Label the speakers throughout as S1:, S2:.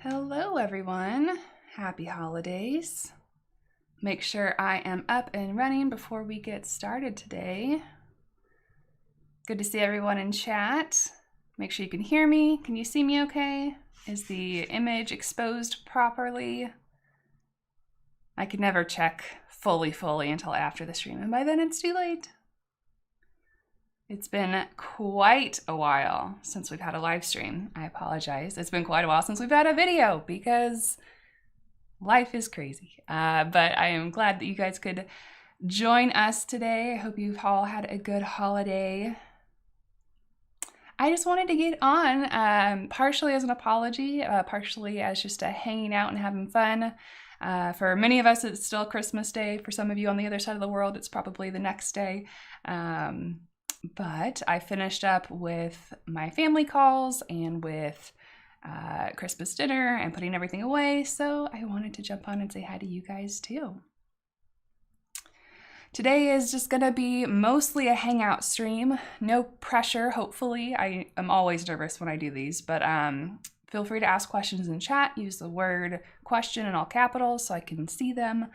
S1: Hello everyone, happy holidays. Make sure I am up and running before we get started today. Good to see everyone in chat. Make sure you can hear me. Can you see me okay? Is the image exposed properly? I can never check fully until after the stream, and by then it's too late. It's been quite a while since we've had a live stream. I apologize. It's been quite a while since we've had a video because life is crazy. But I am glad that you guys could join us today. I hope you've all had a good holiday. I just wanted to get on, partially as an apology, partially as just hanging out and having fun. For many of us, it's still Christmas Day. For some of you on the other side of the world, it's probably the next day. But I finished up with my family calls and with Christmas dinner and putting everything away, so I wanted to jump on and say hi to you guys too. Today is just gonna be mostly a hangout stream. No pressure, hopefully. I am always nervous when I do these, but feel free to ask questions in chat. Use the word question in all capitals so I can see them.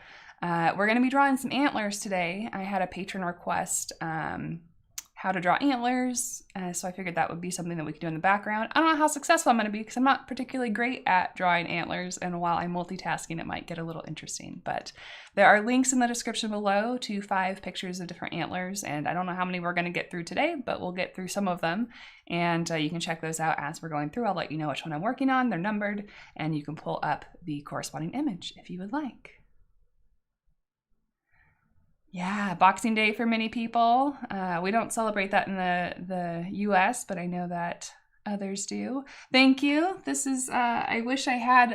S1: We're gonna be drawing some antlers today. I had a patron request how to draw antlers, so I figured that would be something that we could do in the background. I don't know how successful I'm going to be because I'm not particularly great at drawing antlers, and while I'm multitasking it might get a little interesting, but there are links in the description below to 5 pictures of different antlers, and I don't know how many we're going to get through today, but we'll get through some of them, and you can check those out as we're going through. I'll let you know which one I'm working on. They're numbered, and you can pull up the corresponding image if you would like. Yeah, Boxing Day for many people. We don't celebrate that in the US, but I know that others do. Thank you. This is, I wish I had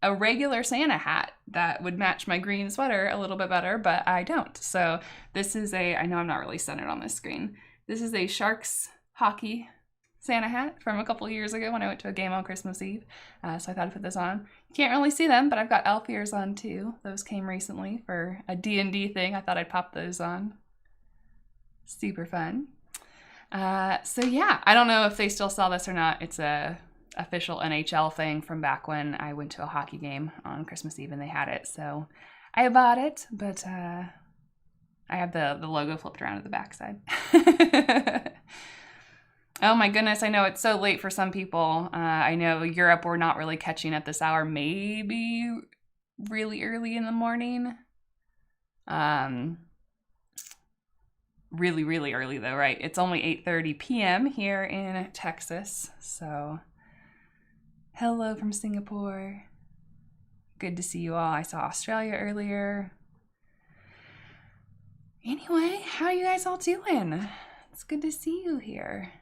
S1: a regular Santa hat that would match my green sweater a little bit better, but I don't. So this is I know I'm not really centered on this screen. This is a Sharks hockey Santa hat from a couple years ago when I went to a game on Christmas Eve. So I thought I'd put this on. You can't really see them, but I've got elf ears on too. Those came recently for a D&D thing. I thought I'd pop those on. Super fun. So yeah, I don't know if they still sell this or not. It's a official NHL thing from back when I went to a hockey game on Christmas Eve and they had it. So I bought it, but I have the logo flipped around at the backside. Oh my goodness, I know it's so late for some people. I know Europe, we're not really catching at this hour, maybe really early in the morning. Really early though, right? It's only 8:30 p.m. here in Texas, so hello from Singapore. Good to see you all. I saw Australia earlier. Anyway, how are you guys all doing? It's good to see you here.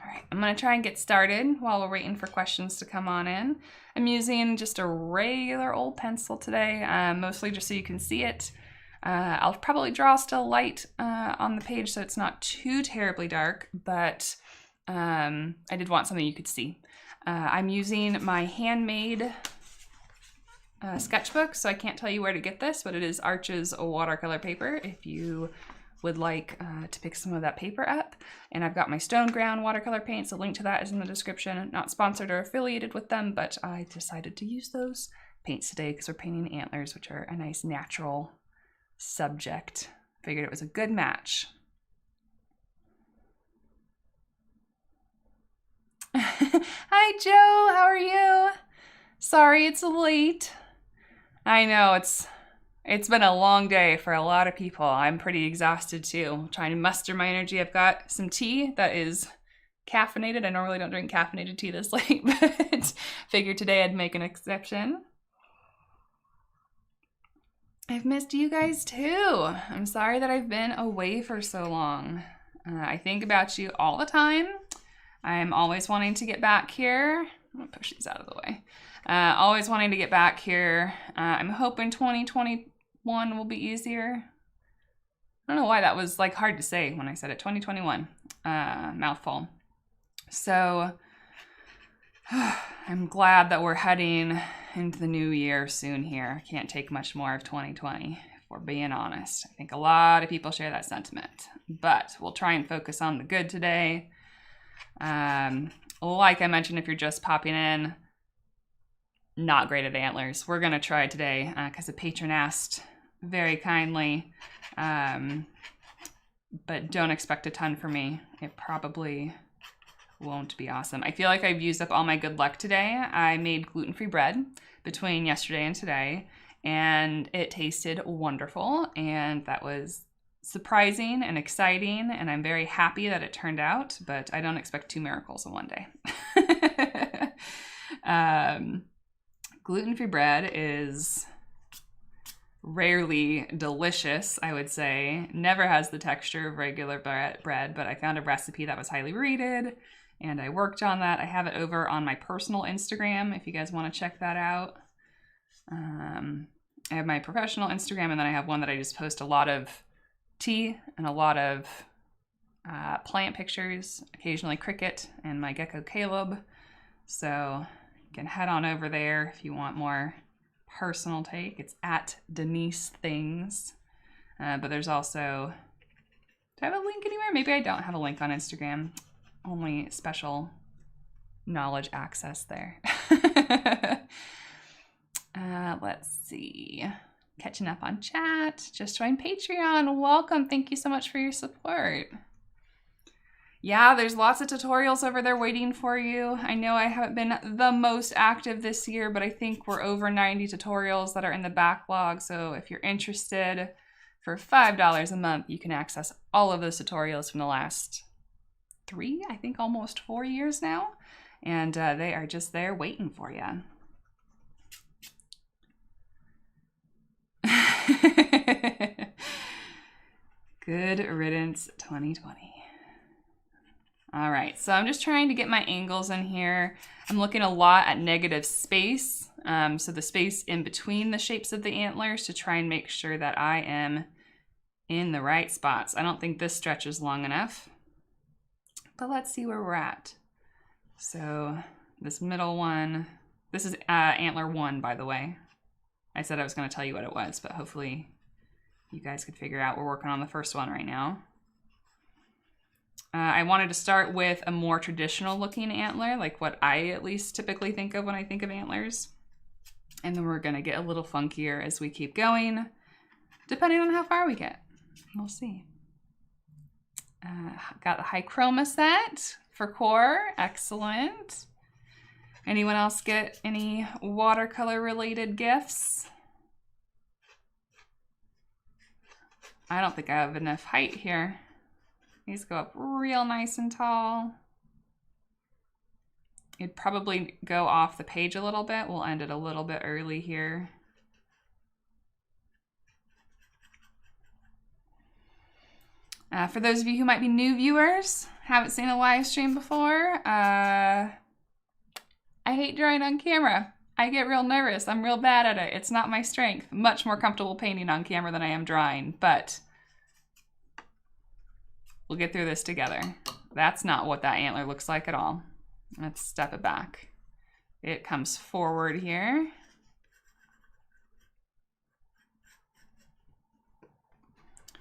S1: All right, I'm gonna try and get started while we're waiting for questions to come on in. I'm using just a regular old pencil today, mostly just so you can see it. I'll probably draw still light on the page so it's not too terribly dark, but I did want something you could see. I'm using my Handmade sketchbook, so I can't tell you where to get this, but it is Arch's watercolor paper if you would like to pick some of that paper up. And I've got my Stone Ground watercolor paints. The link to that is in the description. Not sponsored or affiliated with them, but I decided to use those paints today because we're painting antlers, which are a nice natural subject. Figured it was a good match. Hi Joe, how are you? Sorry it's late. I know it's been a long day for a lot of people. I'm pretty exhausted too, trying to muster my energy. I've got some tea that is caffeinated. I normally don't drink caffeinated tea this late, but figured today I'd make an exception. I've missed you guys too. I'm sorry that I've been away for so long. I think about you all the time. I'm always wanting to get back here. I'm gonna push these out of the way. Always wanting to get back here. I'm hoping 2021 will be easier. I don't know why that was like hard to say when I said it. 2021, mouthful. So I'm glad that we're heading into the new year soon here. I can't take much more of 2020, if we're being honest. I think a lot of people share that sentiment, but we'll try and focus on the good today. like I mentioned, if you're just popping in, not great at antlers. We're going to try today because a patron asked very kindly, but don't expect a ton from me. It probably won't be awesome. I feel like I've used up all my good luck today. I made gluten-free bread between yesterday and today, and it tasted wonderful, and that was surprising and exciting, and I'm very happy that it turned out, but I don't expect 2 miracles in one day. Gluten-free bread is rarely delicious, I would say. Never has the texture of regular bread, but I found a recipe that was highly rated, and I worked on that. I have it over on my personal Instagram if you guys want to check that out. I have my professional Instagram, and then I have one that I just post a lot of tea and a lot of plant pictures, occasionally cricket and my gecko Caleb. So you can head on over there if you want more personal take. It's at Denise Things. But there's also, do I have a link anywhere? Maybe I don't have a link on Instagram. Only special knowledge access there. Let's see. Catching up on chat. Just joined Patreon. Welcome. Thank you so much for your support. Yeah, there's lots of tutorials over there waiting for you. I know I haven't been the most active this year, but I think we're over 90 tutorials that are in the backlog. So if you're interested, for $5 a month, you can access all of those tutorials from the last 3, I think almost 4 years now. And they are just there waiting for you. Good riddance 2020. All right, so I'm just trying to get my angles in here. I'm looking a lot at negative space, so the space in between the shapes of the antlers to try and make sure that I am in the right spots. I don't think this stretches long enough, but let's see where we're at. So this middle one, this is antler 1, by the way. I said I was going to tell you what it was, but hopefully you guys could figure out. We're working on the first one right now. I wanted to start with a more traditional looking antler, like what I at least typically think of when I think of antlers. And then we're going to get a little funkier as we keep going, depending on how far we get. We'll see. Got the high chroma set for core. Excellent. Anyone else get any watercolor related gifts? I don't think I have enough height here. These go up real nice and tall. It'd probably go off the page a little bit. We'll end it a little bit early here. For those of you who might be new viewers, haven't seen a live stream before, I hate drawing on camera. I get real nervous. I'm real bad at it. It's not my strength. Much more comfortable painting on camera than I am drawing, but we'll get through this together. That's not what that antler looks like at all. Let's step it back. It comes forward here.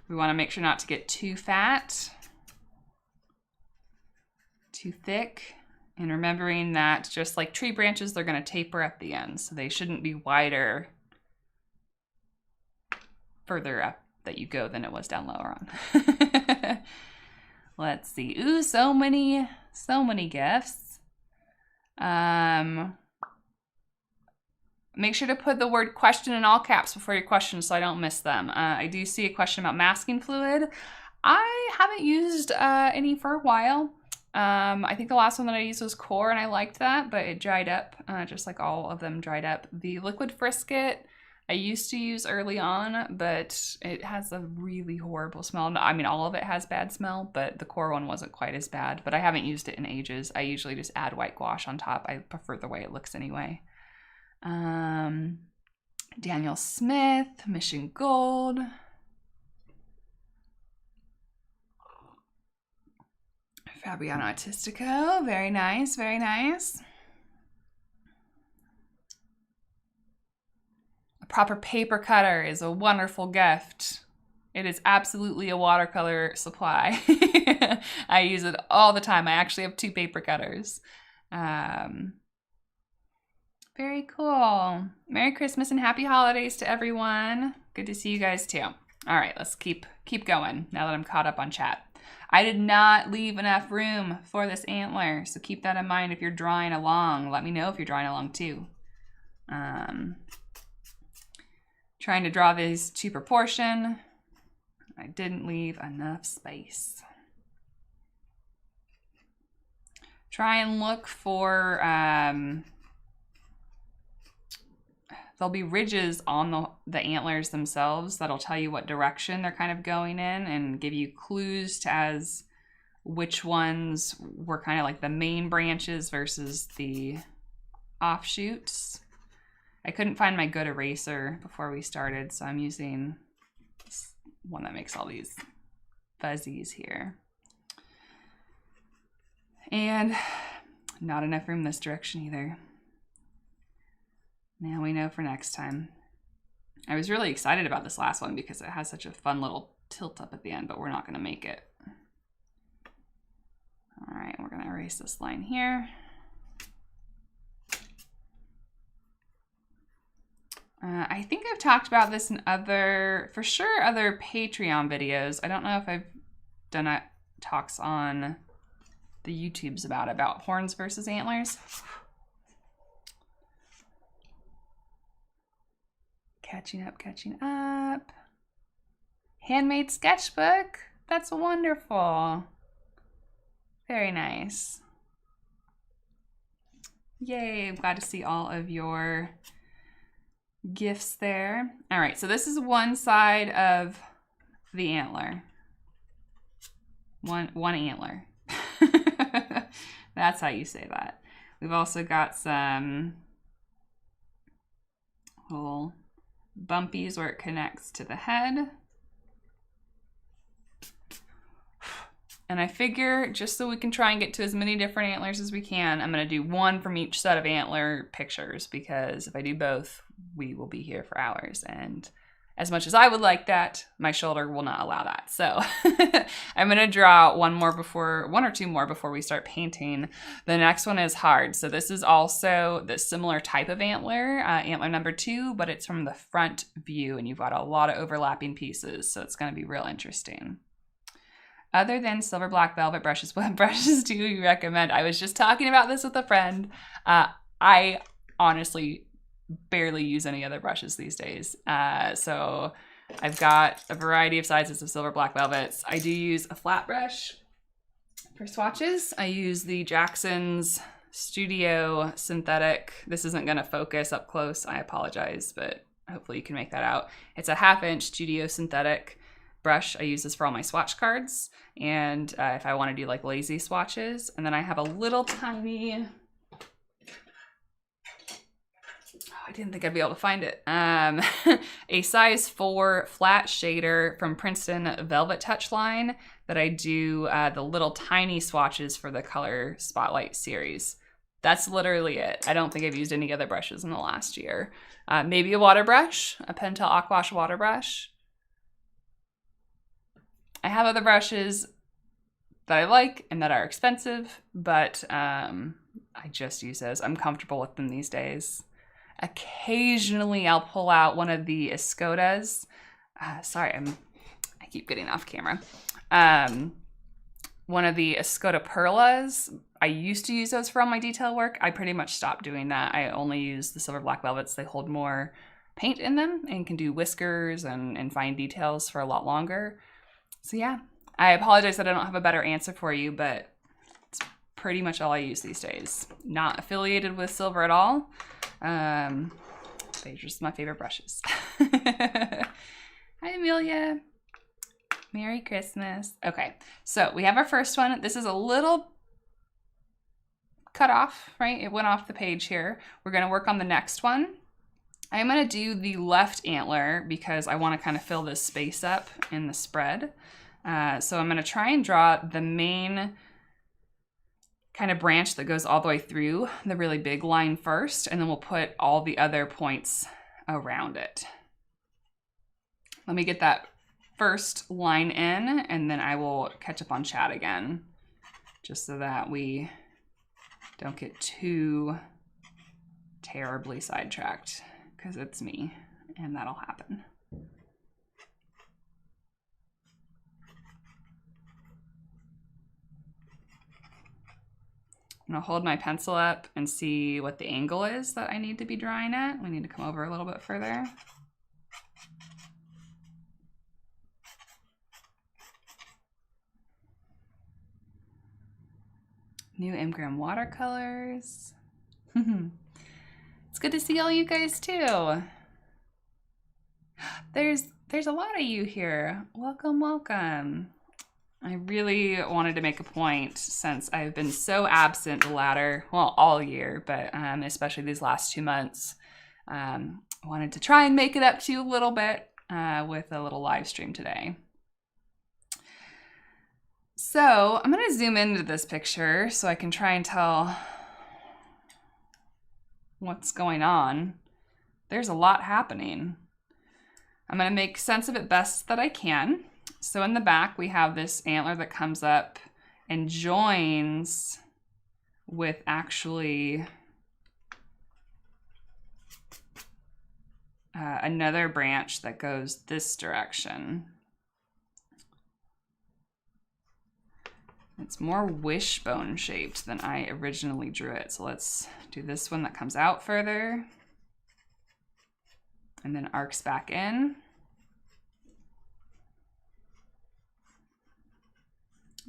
S1: We want to make sure not to get too fat, too thick, and remembering that just like tree branches, they're going to taper at the end, so they shouldn't be wider further up that you go than it was down lower on. Let's see. Ooh, so many gifts. Make sure to put the word question in all caps before your questions so I don't miss them. I do see a question about masking fluid. I haven't used any for a while. I think the last one that I used was Core, and I liked that, but it dried up, just like all of them dried up. The liquid frisket I used to use early on, but it has a really horrible smell. I mean, all of it has bad smell, but the Core one wasn't quite as bad, but I haven't used it in ages. I usually just add white gouache on top. I prefer the way it looks anyway. Daniel Smith, Mission Gold. Fabiano Artistico, very nice, very nice. A proper paper cutter is a wonderful gift. It is absolutely a watercolor supply. I use it all the time. I actually have 2 paper cutters. Very cool. Merry Christmas and happy holidays to everyone. Good to see you guys too. All right, let's keep going now that I'm caught up on chat. I did not leave enough room for this antler, so keep that in mind if you're drawing along. Let me know if you're drawing along too. Trying to draw these to proportion. I didn't leave enough space. Try and look for, there'll be ridges on the antlers themselves that'll tell you what direction they're kind of going in and give you clues to as which ones were kind of like the main branches versus the offshoots. I couldn't find my good eraser before we started, so I'm using this one that makes all these fuzzies here. And not enough room this direction either. Now we know for next time. I was really excited about this last one because it has such a fun little tilt up at the end, but we're not going to make it. All right, we're going to erase this line here. I think I've talked about this in other Patreon videos. I don't know if I've done talks on the YouTubes about horns versus antlers. Catching up. Handmade sketchbook. That's wonderful. Very nice. Yay, I'm glad to see all of your gifts there. All right, so this is one side of the antler. One antler. That's how you say that. We've also got some little bumpies where it connects to the head. And I figure just so we can try and get to as many different antlers as we can, I'm going to do one from each set of antler pictures, because if I do both, we will be here for hours. And as much as I would like that, my shoulder will not allow that. So I'm going to draw one or two more before we start painting. The next one is hard. So this is also the similar type of antler, antler number 2, but it's from the front view and you've got a lot of overlapping pieces. So it's going to be real interesting. Other than silver black velvet brushes, what brushes do you recommend? I was just talking about this with a friend. I honestly barely use any other brushes these days. So I've got a variety of sizes of silver black velvets. I do use a flat brush for swatches. I use the Jackson's Studio Synthetic. This isn't gonna focus up close, I apologize, but hopefully you can make that out. It's a 1/2 inch Studio Synthetic brush. I use this for all my swatch cards and if I want to do like lazy swatches. And then I have a little tiny, I didn't think I'd be able to find it, a size 4 flat shader from Princeton Velvet Touch line that I do the little tiny swatches for the Color Spotlight series. That's literally it. I don't think I've used any other brushes in the last year. Maybe a water brush, a Pentel Aquash water brush. I have other brushes that I like and that are expensive, but I just use those. I'm comfortable with them these days. Occasionally I'll pull out one of the Escodas. Sorry, I keep getting off camera. One of the Escoda Perlas. I used to use those for all my detail work. I pretty much stopped doing that. I only use the silver black velvets. They hold more paint in them and can do whiskers and fine details for a lot longer. So yeah, I apologize that I don't have a better answer for you, but it's pretty much all I use these days. Not affiliated with silver at all. They're just my favorite brushes. Hi, Amelia. Merry Christmas. Okay, so we have our first one. This is a little cut off, right? It went off the page here. We're gonna work on the next one. I'm gonna do the left antler because I wanna kind of fill this space up in the spread. So I'm gonna try and draw the main kind of branch that goes all the way through the really big line first, and then we'll put all the other points around it. Let me get that first line in, and then I will catch up on chat again, just so that we don't get too terribly sidetracked because it's me and that'll happen. I'm gonna hold my pencil up and see what the angle is that I need to be drawing at. We need to come over a little bit further. New Imgram watercolors. It's good to see all you guys too. There's a lot of you here. Welcome, welcome. I really wanted to make a point, since I've been so absent the latter, well, all year, but especially these last 2 months. I wanted to try and make it up to you a little bit with a little live stream today. So I'm going to zoom into this picture so I can try and tell what's going on. There's a lot happening. I'm going to make sense of it best that I can. So in the back, we have this antler that comes up and joins with actually another branch that goes this direction. It's more wishbone shaped than I originally drew it. So let's do this one that comes out further and then arcs back in.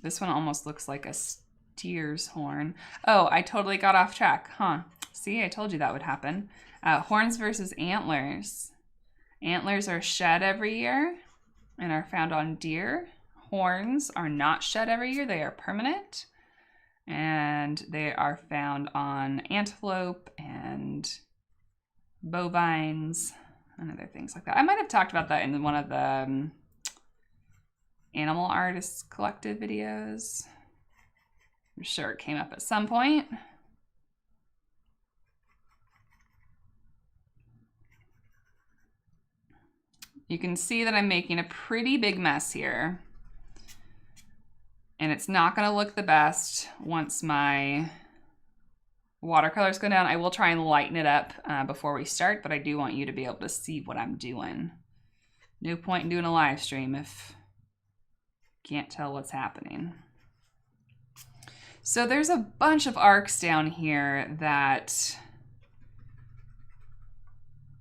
S1: This one almost looks like a steer's horn. Oh, I totally got off track, huh? See, I told you that would happen. Horns versus antlers. Antlers are shed every year and are found on deer. Horns are not shed every year, they are permanent. And they are found on antelope and bovines and other things like that. I might have talked about that in one of the Animal Artists Collective videos. I'm sure it came up at some point. You can see that I'm making a pretty big mess here. And it's not gonna look the best once my watercolors go down. I will try and lighten it up before we start, but I do want you to be able to see what I'm doing. No point in doing a live stream if can't tell what's happening. So there's a bunch of arcs down here that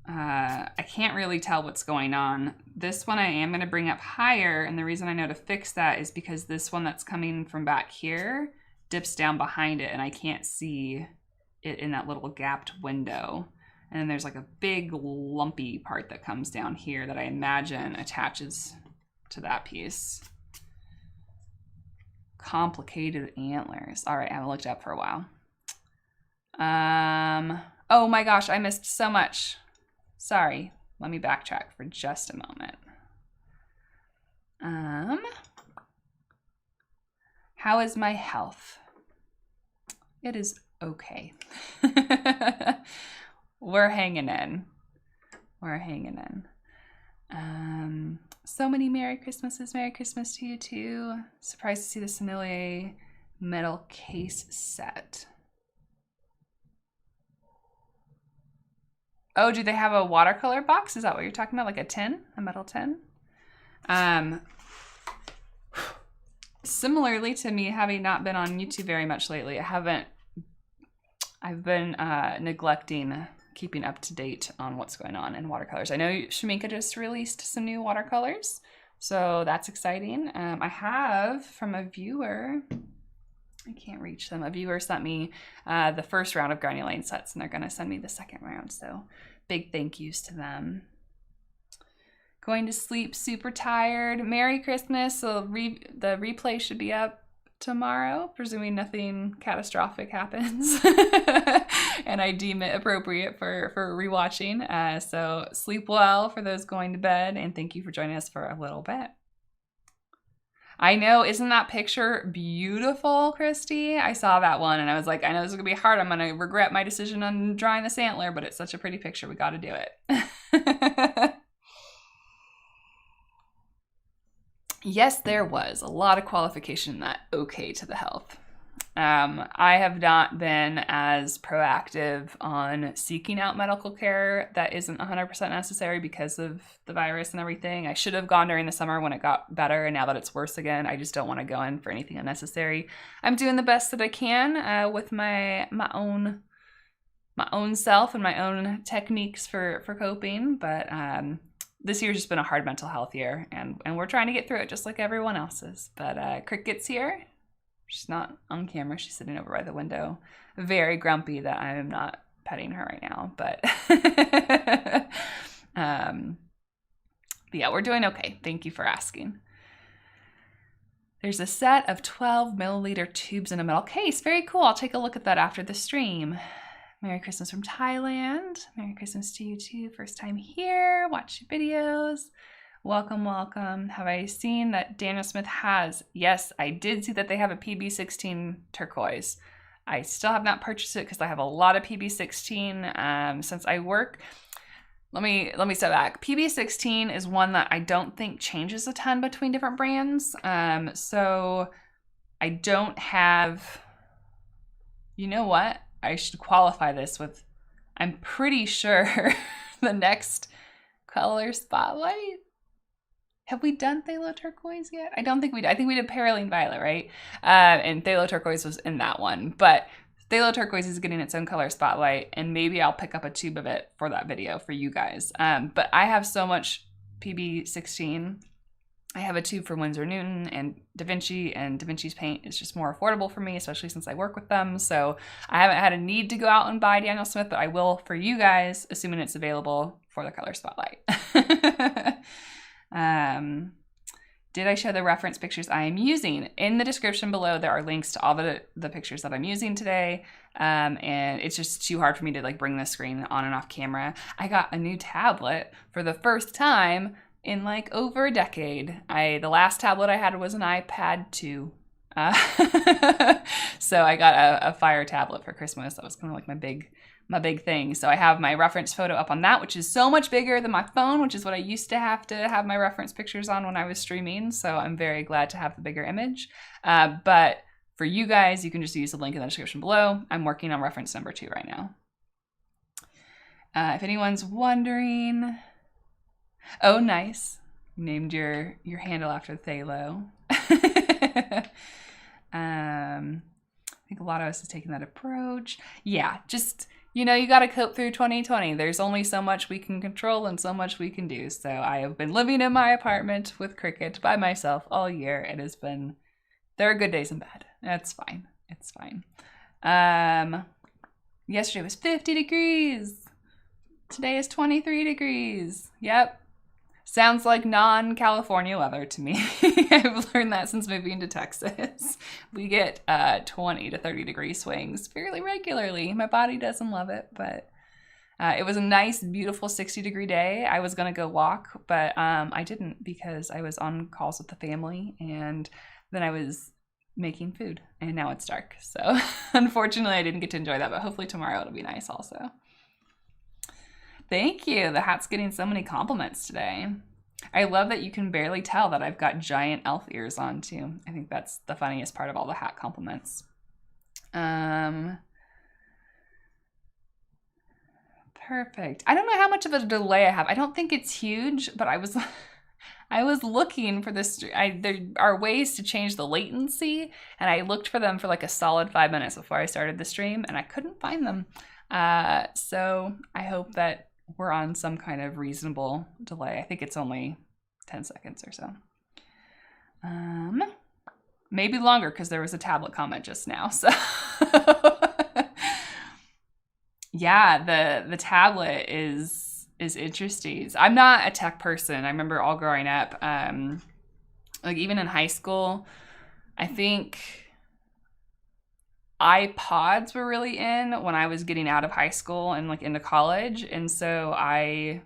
S1: I can't really tell what's going on. This one I am going to bring up higher, and the reason I know to fix that is because this one that's coming from back here dips down behind it and I can't see it in that little gapped window. And then there's like a big lumpy part that comes down here that I imagine attaches to that piece. Complicated antlers. All right, I haven't looked up for a while. Oh my gosh, I missed so much. Sorry, let me backtrack for just a moment. How is my health? It is okay. We're hanging in. We're hanging in. So many Merry Christmases. Merry Christmas to you too. Surprised to see the Sommelier metal case set. Oh, do they have a watercolor box? Is that what you're talking about? Like a tin? A metal tin? Similarly to me having not been on YouTube very much lately, I've been neglecting keeping up to date on what's going on in watercolors. I know Shamika just released some new watercolors, so that's exciting. I have from a viewer, I can't reach them, a viewer sent me the first round of granulane sets, and they're going to send me the second round, so big thank yous to them. Going to sleep super tired. Merry Christmas. So the replay should be up tomorrow, presuming nothing catastrophic happens and I deem it appropriate for rewatching. So sleep well for those going to bed, and thank you for joining us for a little bit. I know, isn't that picture beautiful, Christy? I saw that one and I was like, I know this is gonna be hard. I'm gonna regret my decision on drawing this antler, but it's such a pretty picture. We gotta do it. Yes, there was a lot of qualification in that okay to the health. I have not been as proactive on seeking out medical care that isn't 100% necessary because of the virus and everything. I should have gone during the summer when it got better, and now that it's worse again, I just don't want to go in for anything unnecessary. I'm doing the best that I can with my own self and my own techniques for coping, but this year's just been a hard mental health year, and we're trying to get through it just like everyone else is. But Cricket's here. She's not on camera. She's sitting over by the window, very grumpy that I am not petting her right now. But yeah, we're doing okay. Thank you for asking. There's a set of 12 milliliter tubes in a metal case. Very cool. I'll take a look at that after the stream. Merry Christmas from Thailand. Merry Christmas to you too. First time here. Watch your videos. Welcome, welcome. Have I seen that Daniel Smith has? Yes, I did see that they have a PB16 turquoise. I still have not purchased it because I have a lot of PB16 since I work. Let me step back. PB16 is one that I don't think changes a ton between different brands. So I don't have, you know what? I should qualify this with, I'm pretty sure the next color spotlight. Have we done Phthalo Turquoise yet? I don't think we did. I think we did Paraline Violet, right? And Phthalo Turquoise was in that one. But Phthalo Turquoise is getting its own color spotlight, and maybe I'll pick up a tube of it for that video for you guys. But I have so much PB16. I have a tube for Winsor Newton and Da Vinci, and Da Vinci's paint is just more affordable for me, especially since I work with them. So I haven't had a need to go out and buy Daniel Smith, but I will for you guys, assuming it's available for the color spotlight. Did I show the reference pictures I am using? In the description below, there are links to all the pictures that I'm using today. And it's just too hard for me to like bring the screen on and off camera. I got a new tablet for the first time in like over a decade. The last tablet I had was an iPad 2. So I got a Fire tablet for Christmas. That was kind of like my big thing. So I have my reference photo up on that, which is so much bigger than my phone, which is what I used to have my reference pictures on when I was streaming. So I'm very glad to have the bigger image. But for you guys, you can just use the link in the description below. I'm working on reference number 2 right now. If anyone's wondering, oh, nice. You named your handle after Phthalo. I think a lot of us have taken that approach. Yeah, just, you know, you got to cope through 2020. There's only so much we can control and so much we can do. So I have been living in my apartment with Cricket by myself all year. It has been, there are good days and bad. That's fine. It's fine. Yesterday was 50 degrees. Today is 23 degrees. Yep. Sounds like non-California weather to me. I've learned that since moving to Texas. We get 20 to 30 degree swings fairly regularly. My body doesn't love it, but it was a nice, beautiful 60-degree day. I was going to go walk, but I didn't because I was on calls with the family, and then I was making food, and now it's dark. So unfortunately, I didn't get to enjoy that, but hopefully tomorrow it'll be nice also. Thank you. The hat's getting so many compliments today. I love that you can barely tell that I've got giant elf ears on too. I think that's the funniest part of all the hat compliments. Perfect. I don't know how much of a delay I have. I don't think it's huge, but I was looking for this. There are ways to change the latency, and I looked for them for like a solid 5 minutes before I started the stream, and I couldn't find them. So I hope that we're on some kind of reasonable delay. I think it's only 10 seconds or so. Maybe longer because there was a tablet comment just now. So yeah, the tablet is interesting. I'm not a tech person. I remember all growing up, like even in high school, I think iPods were really in when I was getting out of high school and like into college. And so I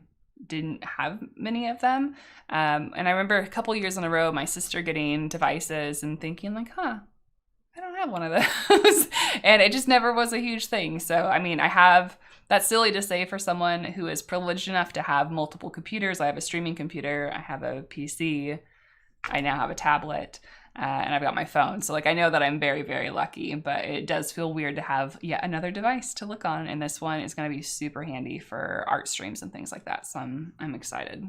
S1: didn't have many of them. And I remember a couple years in a row, my sister getting devices and thinking like, I don't have one of those. And it just never was a huge thing. So, I mean, that's silly to say for someone who is privileged enough to have multiple computers. I have a streaming computer. I have a PC. I now have a tablet. and I've got my phone. So like I know that I'm very, very lucky, but it does feel weird to have yet another device to look on. And this one is going to be super handy for art streams and things like that. So I'm excited.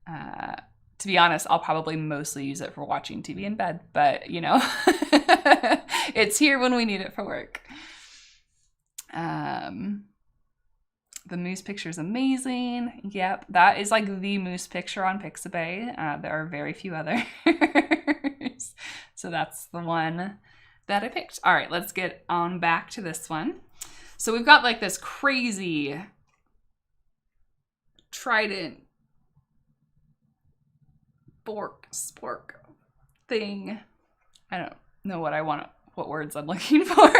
S1: To be honest, I'll probably mostly use it for watching TV in bed, but you know, it's here when we need it for work. The moose picture is amazing. Yep, that is like the moose picture on Pixabay. There are very few others. So that's the one that I picked. All right, let's get on back to this one. So we've got like this crazy trident spork thing. I don't know what words I'm looking for.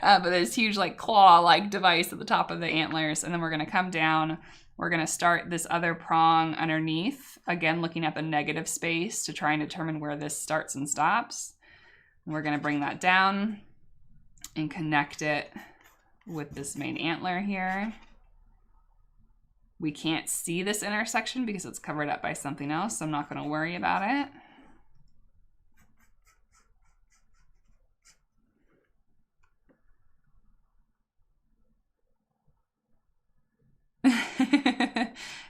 S1: But this huge like claw-like device at the top of the antlers. And then we're gonna come down. We're gonna start this other prong underneath. Again, looking at the negative space to try and determine where this starts and stops. And we're gonna bring that down and connect it with this main antler here. We can't see this intersection because it's covered up by something else, so I'm not gonna worry about it.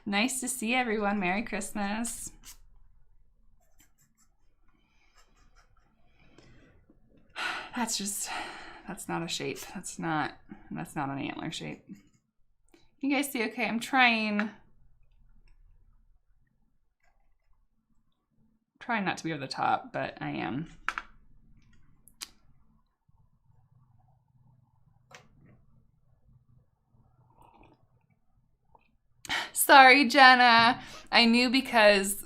S1: Nice to see everyone. Merry Christmas. That's not a shape. That's not an antler shape. You guys see okay? I'm trying not to be over the top, but I am. Sorry, Jenna. I knew because,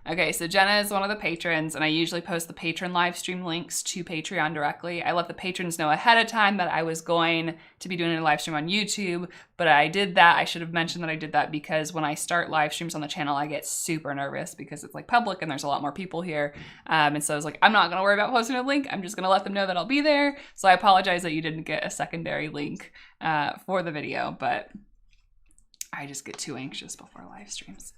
S1: okay, so Jenna is one of the patrons, and I usually post the patron live stream links to Patreon directly. I let the patrons know ahead of time that I was going to be doing a live stream on YouTube, but I did that. I should have mentioned that I did that because when I start live streams on the channel, I get super nervous because it's like public and there's a lot more people here. And so I was like, I'm not going to worry about posting a link. I'm just going to let them know that I'll be there. So I apologize that you didn't get a secondary link for the video, but I just get too anxious before live streams.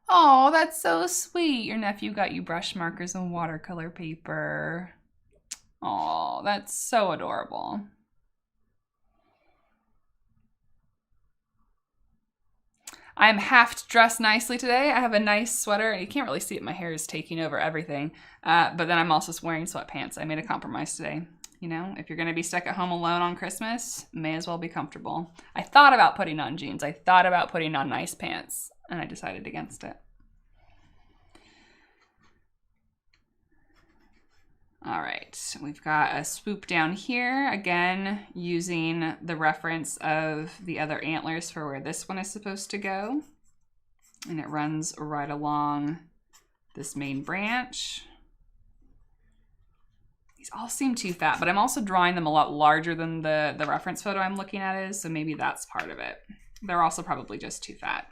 S1: Oh, that's so sweet. Your nephew got you brush markers and watercolor paper. Oh, that's so adorable. I'm half dressed nicely today. I have a nice sweater. You can't really see it. My hair is taking over everything. But then I'm also wearing sweatpants. I made a compromise today. You know, if you're going to be stuck at home alone on Christmas, may as well be comfortable. I thought about putting on jeans. I thought about putting on nice pants, and I decided against it. All right, we've got a swoop down here, again, using the reference of the other antlers for where this one is supposed to go. And it runs right along this main branch. These all seem too fat, but I'm also drawing them a lot larger than the reference photo I'm looking at is, so maybe that's part of it. They're also probably just too fat.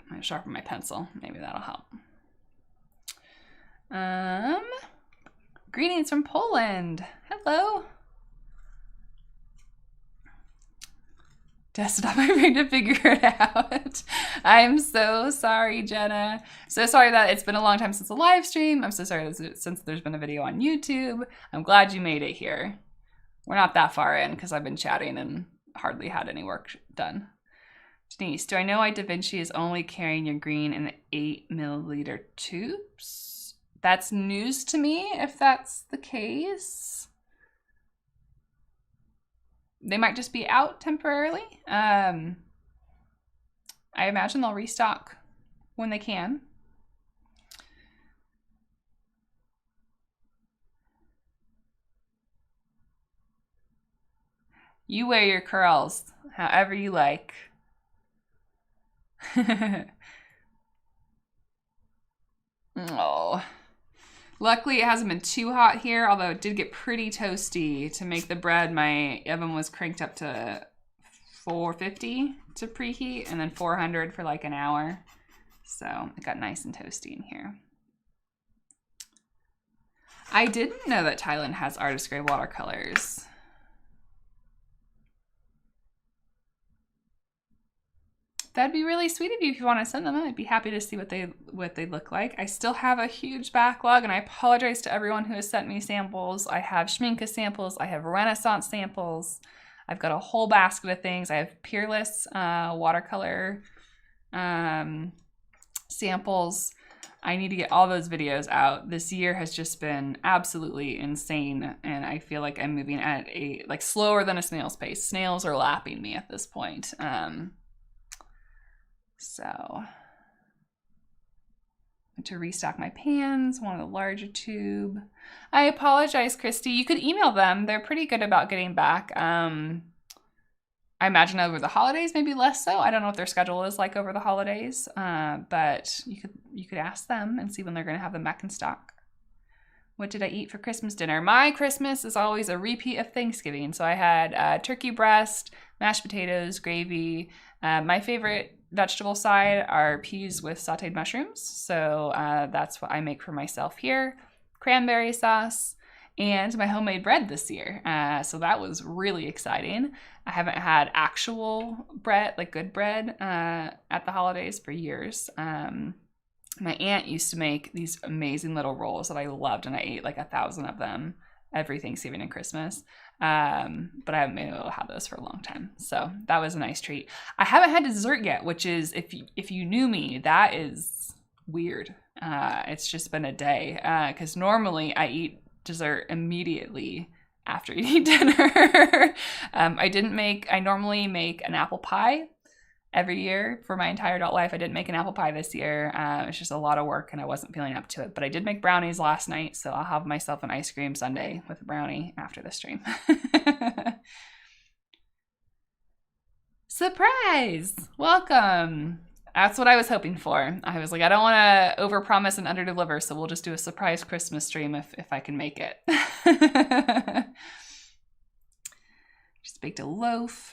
S1: I'm gonna sharpen my pencil, maybe that'll help. Greetings from Poland. Hello. Tested on my brain to figure it out. I'm so sorry, Jenna. So sorry that it's been a long time since the live stream. I'm so sorry since there's been a video on YouTube. I'm glad you made it here. We're not that far in because I've been chatting and hardly had any work done. Denise, do I know why Da Vinci is only carrying your green in the 8 milliliter tubes? That's news to me, if that's the case. They might just be out temporarily. I imagine they'll restock when they can. You wear your curls however you like. Oh. Luckily, it hasn't been too hot here, although it did get pretty toasty. To make the bread, my oven was cranked up to 450 to preheat, and then 400 for like an hour. So it got nice and toasty in here. I didn't know that Thailand has artist grade watercolors. that'd be really sweet of you if you want to send them. I'd be happy to see what they look like. I still have a huge backlog, and I apologize to everyone who has sent me samples. I have Schminke samples. I have Renaissance samples. I've got a whole basket of things. I have Peerless watercolor samples. I need to get all those videos out. This year has just been absolutely insane, and I feel like I'm moving at a slower than a snail's pace. Snails are lapping me at this point. So to restock my pans, want a larger tube. I apologize, Christy. You could email them. They're pretty good about getting back. I imagine over the holidays, maybe less so. I don't know what their schedule is like over the holidays, but you could ask them and see when they're going to have them back in stock. What did I eat for Christmas dinner? My Christmas is always a repeat of Thanksgiving. So I had turkey breast, mashed potatoes, gravy. My favorite vegetable side are peas with sauteed mushrooms. So that's what I make for myself here. Cranberry sauce. And my homemade bread this year. So that was really exciting. I haven't had actual bread, like good bread, at the holidays for years. My aunt used to make these amazing little rolls that I loved, and I ate like 1,000 of them every Thanksgiving and Christmas. But I haven't been able to have those for a long time. So that was a nice treat. I haven't had dessert yet, which is, if you knew me, that is weird. It's just been a day. Because normally I eat dessert immediately after eating dinner. I normally make an apple pie every year for my entire adult life. I didn't make an apple pie this year. It's just a lot of work and I wasn't feeling up to it, but I did make brownies last night. So I'll have myself an ice cream sundae with a brownie after the stream. Surprise! Welcome. That's what I was hoping for. I was like, I don't want to overpromise and underdeliver, so we'll just do a surprise Christmas stream if I can make it. Just baked a loaf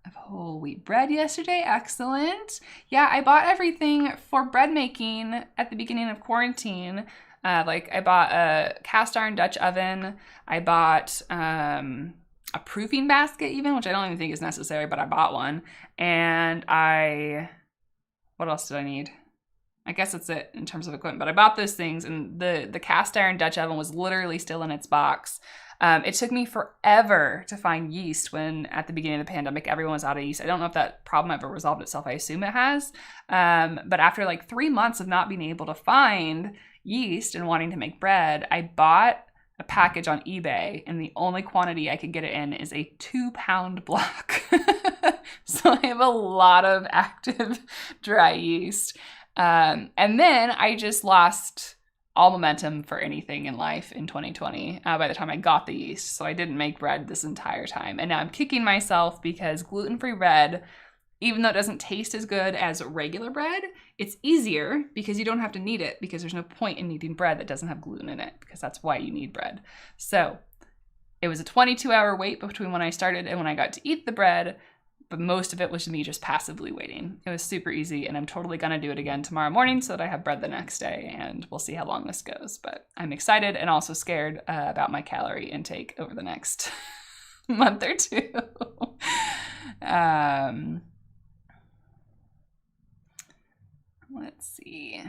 S1: of whole wheat bread yesterday. Excellent. Yeah, I bought everything for bread making at the beginning of quarantine. I bought a cast iron Dutch oven. I bought a proofing basket even, which I don't even think is necessary, but I bought one. And what else did I need? I guess that's it in terms of equipment, but I bought those things, and the cast iron Dutch oven was literally still in its box. It took me forever to find yeast when at the beginning of the pandemic, everyone was out of yeast. I don't know if that problem ever resolved itself. I assume it has. But after like 3 months of not being able to find yeast and wanting to make bread, I bought a package on eBay, and the only quantity I could get it in is a 2-pound block. So I have a lot of active dry yeast. And then I just lost all momentum for anything in life in 2020 by the time I got the yeast. So I didn't make bread this entire time. And now I'm kicking myself because gluten-free bread, even though it doesn't taste as good as regular bread, it's easier because you don't have to knead it, because there's no point in kneading bread that doesn't have gluten in it, because that's why you need bread. So it was a 22-hour wait between when I started and when I got to eat the bread, but most of it was me just passively waiting. It was super easy, and I'm totally gonna do it again tomorrow morning so that I have bread the next day, and we'll see how long this goes. But I'm excited and also scared about my calorie intake over the next month or two. Let's see.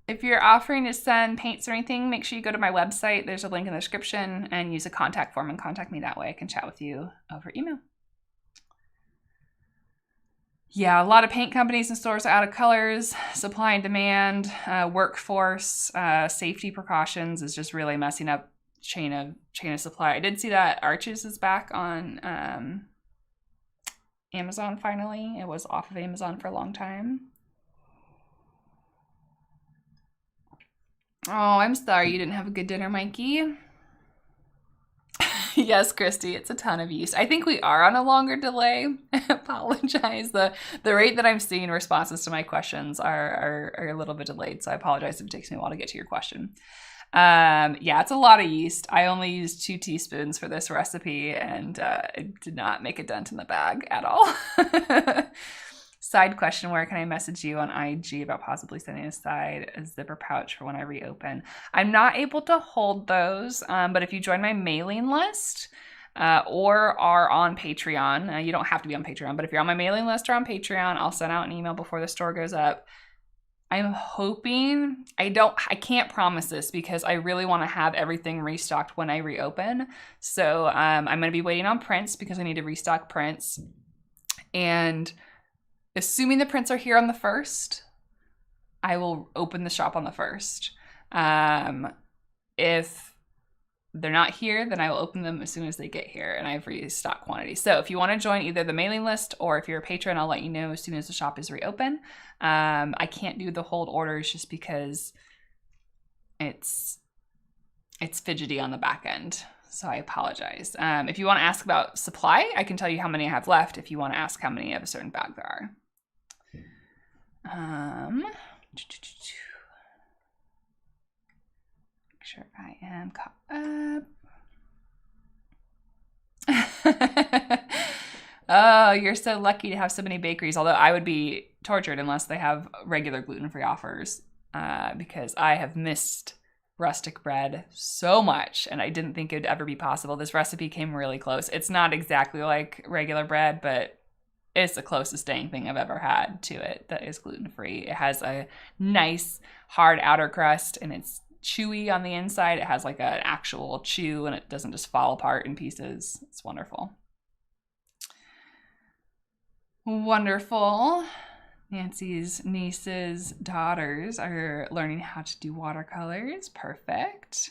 S1: If you're offering to send paints or anything, make sure you go to my website. There's a link in the description, and use a contact form and contact me that way. I can chat with you over email. Yeah, a lot of paint companies and stores are out of colors. Supply and demand, workforce, safety precautions is just really messing up chain of supply. I did see that Arches is back on Amazon finally. It was off of Amazon for a long time. Oh, I'm sorry you didn't have a good dinner, Mikey. Yes, Christy, it's a ton of yeast. I think we are on a longer delay. I apologize. The rate that I'm seeing responses to my questions are a little bit delayed, so I apologize if it takes me a while to get to your question. Yeah, it's a lot of yeast. I only used 2 teaspoons for this recipe, and it did not make a dent in the bag at all. Side question, where can I message you on IG about possibly setting aside a zipper pouch for when I reopen? I'm not able to hold those, but if you join my mailing list, or are on Patreon. You don't have to be on Patreon, but if you're on my mailing list or on Patreon, I'll send out an email before the store goes up. I'm hoping, I can't promise this because I really want to have everything restocked when I reopen. So I'm going to be waiting on prints because I need to restock prints. And assuming the prints are here on the 1st, I will open the shop on the 1st. If they're not here, then I will open them as soon as they get here and I have restock quantity. So if you want to join either the mailing list or if you're a patron, I'll let you know as soon as the shop is reopen. I can't do the hold orders just because it's fidgety on the back end. So I apologize. If you want to ask about supply, I can tell you how many I have left if you want to ask how many of a certain bag there are. Make sure I am caught up. Oh, you're so lucky to have so many bakeries, although I would be tortured unless they have regular gluten-free offers because I have missed rustic bread so much and I didn't think it would ever be possible. This recipe came really close. It's not exactly like regular bread, but it's the closest dang thing I've ever had to it that is gluten-free. It has a nice hard outer crust and it's chewy on the inside. It has like an actual chew and it doesn't just fall apart in pieces. It's wonderful. Wonderful. Nancy's niece's daughters are learning how to do watercolors. Perfect.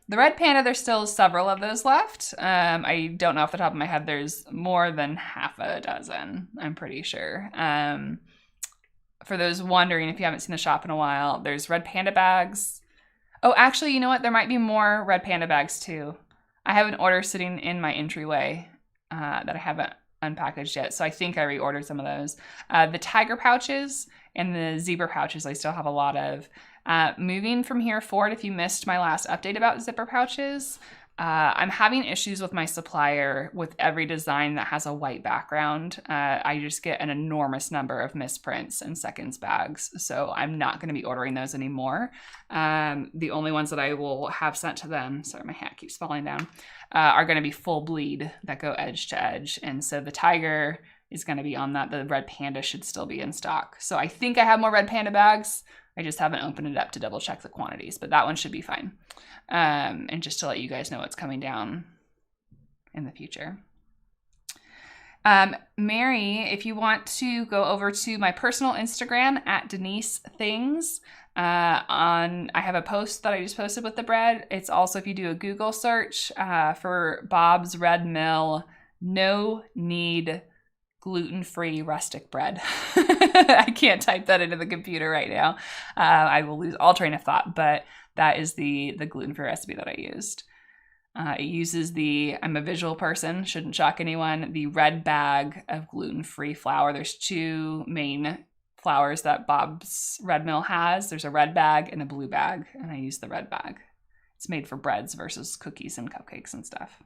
S1: The red panda, there's still several of those left. I don't know off the top of my head. There's more than half a dozen, I'm pretty sure. For those wondering, if you haven't seen the shop in a while, there's red panda bags. Oh, actually, you know what? There might be more red panda bags too. I have an order sitting in my entryway that I haven't unpackaged yet, so I think I reordered some of those. The tiger pouches and the zebra pouches I still have a lot of. Moving from here forward, if you missed my last update about zipper pouches, I'm having issues with my supplier with every design that has a white background. I just get an enormous number of misprints and seconds bags, so I'm not going to be ordering those anymore. The only ones that I will have sent to them, sorry, my hat keeps falling down, are going to be full bleed that go edge to edge. And so the tiger is going to be on that. The red panda should still be in stock. So I think I have more red panda bags. I just haven't opened it up to double check the quantities, but that one should be fine. And just to let you guys know what's coming down in the future. Mary, if you want to go over to my personal Instagram at Denise Things, I have a post that I just posted with the bread. It's also, if you do a Google search for Bob's Red Mill, no need gluten-free rustic bread. I can't type that into the computer right now. I will lose all train of thought, but that is the gluten-free recipe that I used. It uses I'm a visual person, shouldn't shock anyone, the red bag of gluten-free flour. There's two main flours that Bob's Red Mill has. There's a red bag and a blue bag, and I use the red bag. It's made for breads versus cookies and cupcakes and stuff.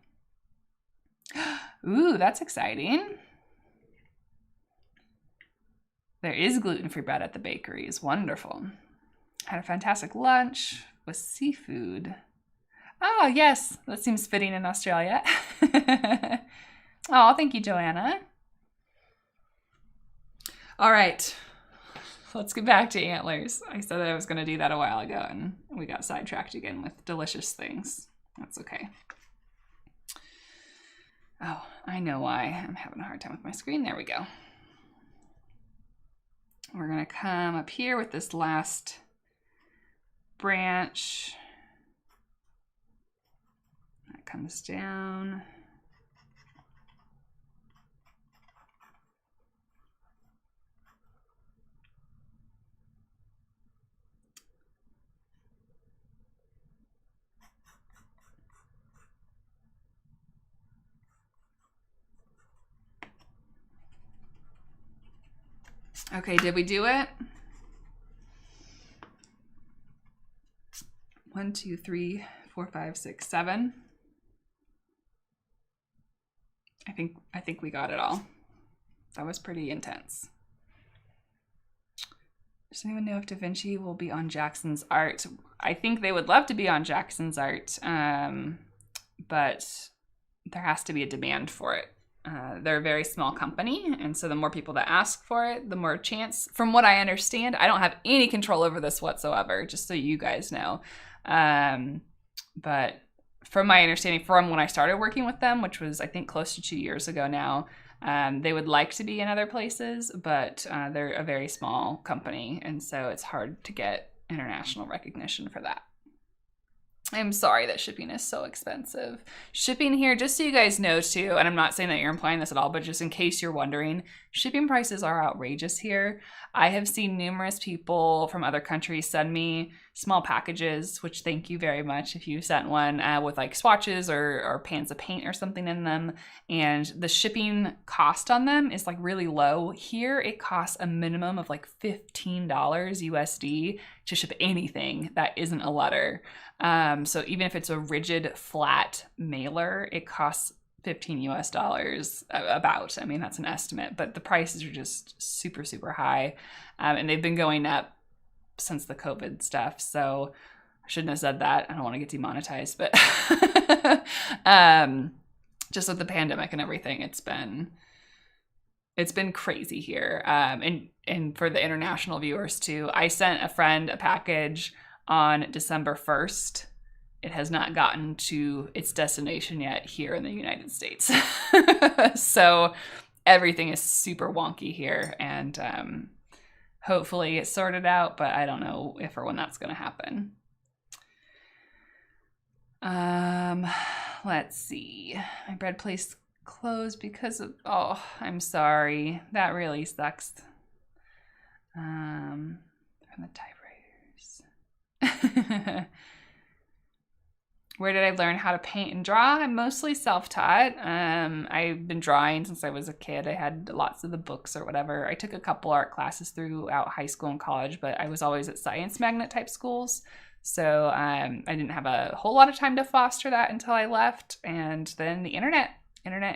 S1: Ooh, that's exciting. There is gluten-free bread at the bakeries. Wonderful. Had a fantastic lunch with seafood. Oh, yes. That seems fitting in Australia. Oh, thank you, Joanna. All right. Let's get back to antlers. I said I was going to do that a while ago, and we got sidetracked again with delicious things. That's okay. Oh, I know why. I'm having a hard time with my screen. There we go. We're going to come up here with this last branch. That comes down. Okay, did we do it? 1, 2, 3, 4, 5, 6, 7. I think we got it all. That was pretty intense. Does anyone know if Da Vinci will be on Jackson's art? I think they would love to be on Jackson's art, but there has to be a demand for it. They're a very small company, and so the more people that ask for it, the more chance. From what I understand, I don't have any control over this whatsoever, just so you guys know. But from my understanding, from when I started working with them, which was I think close to 2 years ago now, they would like to be in other places, but they're a very small company, and so it's hard to get international recognition for that. I'm sorry that shipping is so expensive. Shipping here, just so you guys know too, and I'm not saying that you're implying this at all, but just in case you're wondering, shipping prices are outrageous here. I have seen numerous people from other countries send me small packages, which thank you very much if you sent one with like swatches or pans of paint or something in them. And the shipping cost on them is like really low. Here it costs a minimum of like $15 USD to ship anything that isn't a letter. So even if it's a rigid flat mailer, it costs $15 US about. I mean, that's an estimate, but the prices are just super, super high. And they've been going up since the COVID stuff. So I shouldn't have said that. I don't want to get demonetized, but just with the pandemic and everything, it's been crazy here. And for the international viewers too, I sent a friend a package on December 1st. It has not gotten to its destination yet here in the United States. So everything is super wonky here, and hopefully it's sorted out, but I don't know if or when that's going to happen. Let's see. My bread place closed because of, oh, I'm sorry. That really sucks. From the typewriters. Where did I learn how to paint and draw? I'm mostly self-taught. I've been drawing since I was a kid. I had lots of the books or whatever. I took a couple art classes throughout high school and college, but I was always at science magnet type schools. So I didn't have a whole lot of time to foster that until I left. And then the internet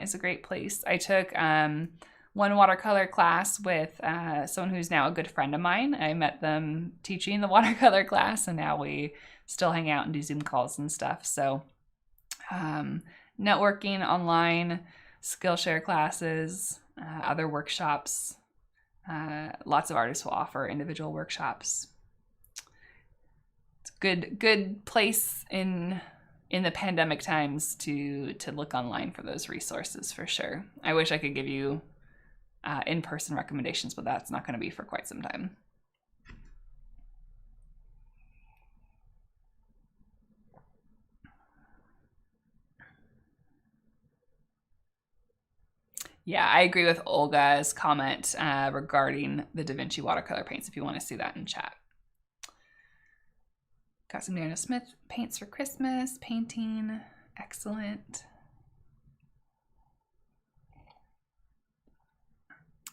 S1: is a great place. I took one watercolor class with someone who's now a good friend of mine. I met them teaching the watercolor class, and now we still hang out and do Zoom calls and stuff. So networking online, Skillshare classes, other workshops. Lots of artists will offer individual workshops. It's a good place in the pandemic times to look online for those resources for sure. I wish I could give you in-person recommendations, but that's not going to be for quite some time. Yeah, I agree with Olga's comment regarding the Da Vinci watercolor paints, if you want to see that in chat. Got some Daniel Smith paints for Christmas, painting, excellent.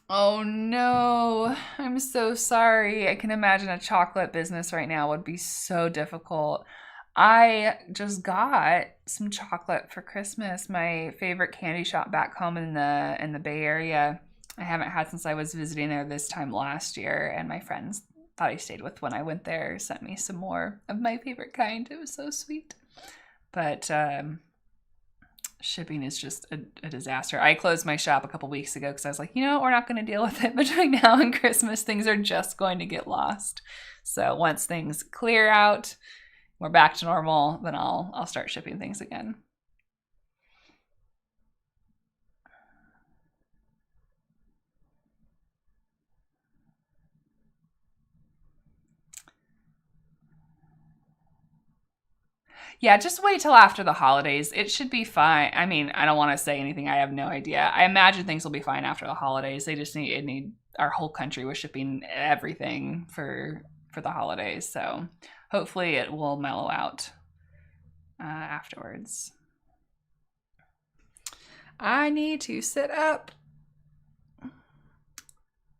S1: Oh no, I'm so sorry. I can imagine a chocolate business right now would be so difficult. I just got some chocolate for Christmas. My favorite candy shop back home in the Bay Area. I haven't had since I was visiting there this time last year, and my friends thought I stayed with when I went there sent me some more of my favorite kind. It was so sweet. But shipping is just a disaster. I closed my shop a couple weeks ago because I was like, we're not going to deal with it between now and Christmas. Things are just going to get lost. So once things clear out, we're back to normal, then I'll start shipping things again. Yeah, just wait till after the holidays. It should be fine. I mean, I don't want to say anything. I have no idea. I imagine things will be fine after the holidays. They just need our whole country was shipping everything for the holidays. So hopefully it will mellow out afterwards. I need to sit up.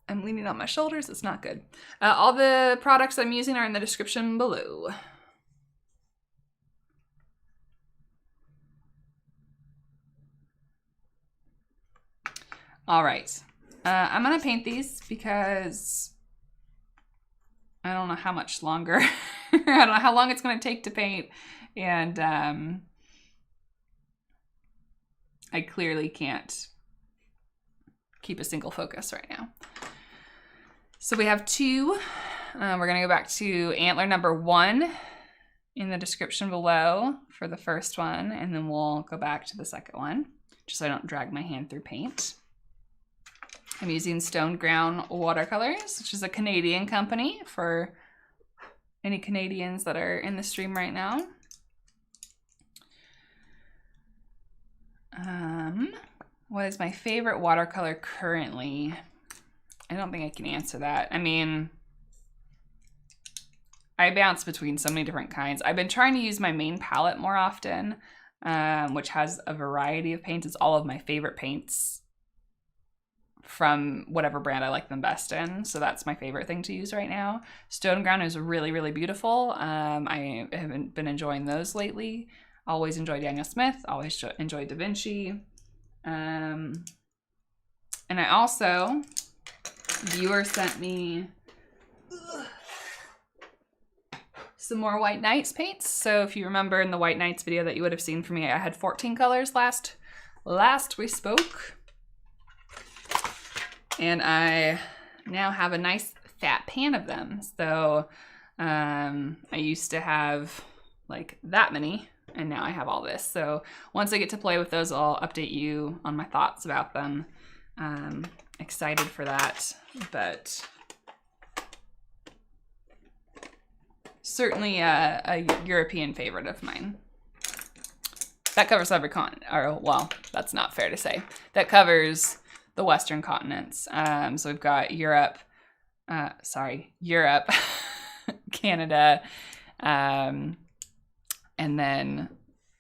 S1: I'm leaning on my shoulders. It's not good. All the products I'm using are in the description below. All right. I'm going to paint these because I don't know how much longer. I don't know how long it's going to take to paint. And I clearly can't keep a single focus right now. So we have two. We're gonna go back to Antler number 1 in the description below for the first one, and then we'll go back to the second one, just so I don't drag my hand through paint. I'm using Stone Ground Watercolors, which is a Canadian company for any Canadians that are in the stream right now. What is my favorite watercolor currently? I don't think I can answer that. I mean, I bounce between so many different kinds. I've been trying to use my main palette more often, which has a variety of paints. It's all of my favorite paints from whatever brand I like them best in. So that's my favorite thing to use right now. Stone Ground is really, really beautiful. I haven't been enjoying those lately. Always enjoy Daniel Smith, always enjoy Da Vinci. And I also, viewer sent me some more White Nights paints. So if you remember in the White Nights video that you would have seen from me, I had 14 colors last we spoke. And I now have a nice fat pan of them. So I used to have like that many, and now I have all this. So once I get to play with those, I'll update you on my thoughts about them. Excited for that, but certainly a European favorite of mine. That covers every continent, or well, that's not fair to say. That covers the Western continents. So we've got Europe, Canada, and then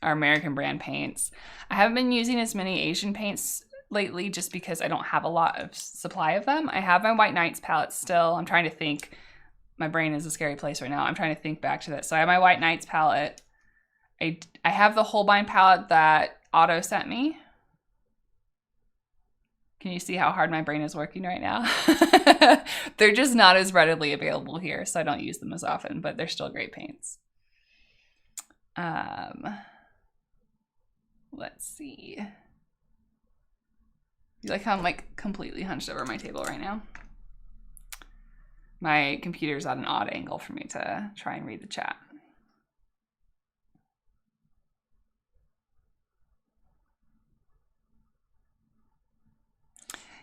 S1: our American brand paints. I haven't been using as many Asian paints lately just because I don't have a lot of supply of them. I have my White Nights palette still. I'm trying to think. My brain is a scary place right now. I'm trying to think back to that. So I have my White Nights palette. I have the Holbein palette that Otto sent me. Can you see how hard my brain is working right now? They're just not as readily available here, so I don't use them as often, but they're still great paints. Let's see. You like how I'm like completely hunched over my table right now? My computer's at an odd angle for me to try and read the chat.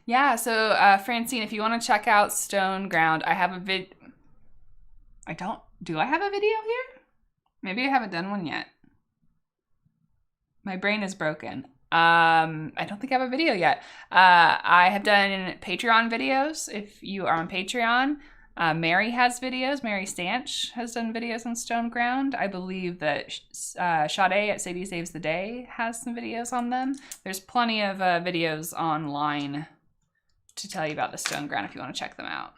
S1: Yeah, so Francine, if you want to check out Stone Ground, I have a do I have a video here? Maybe I haven't done one yet. My brain is broken. I don't think I have a video yet. I have done Patreon videos. If you are on Patreon, Mary has videos. Mary Stanch has done videos on Stone Ground. I believe that Sade at Sadie Saves the Day has some videos on them. There's plenty of videos online to tell you about the Stone Ground if you want to check them out.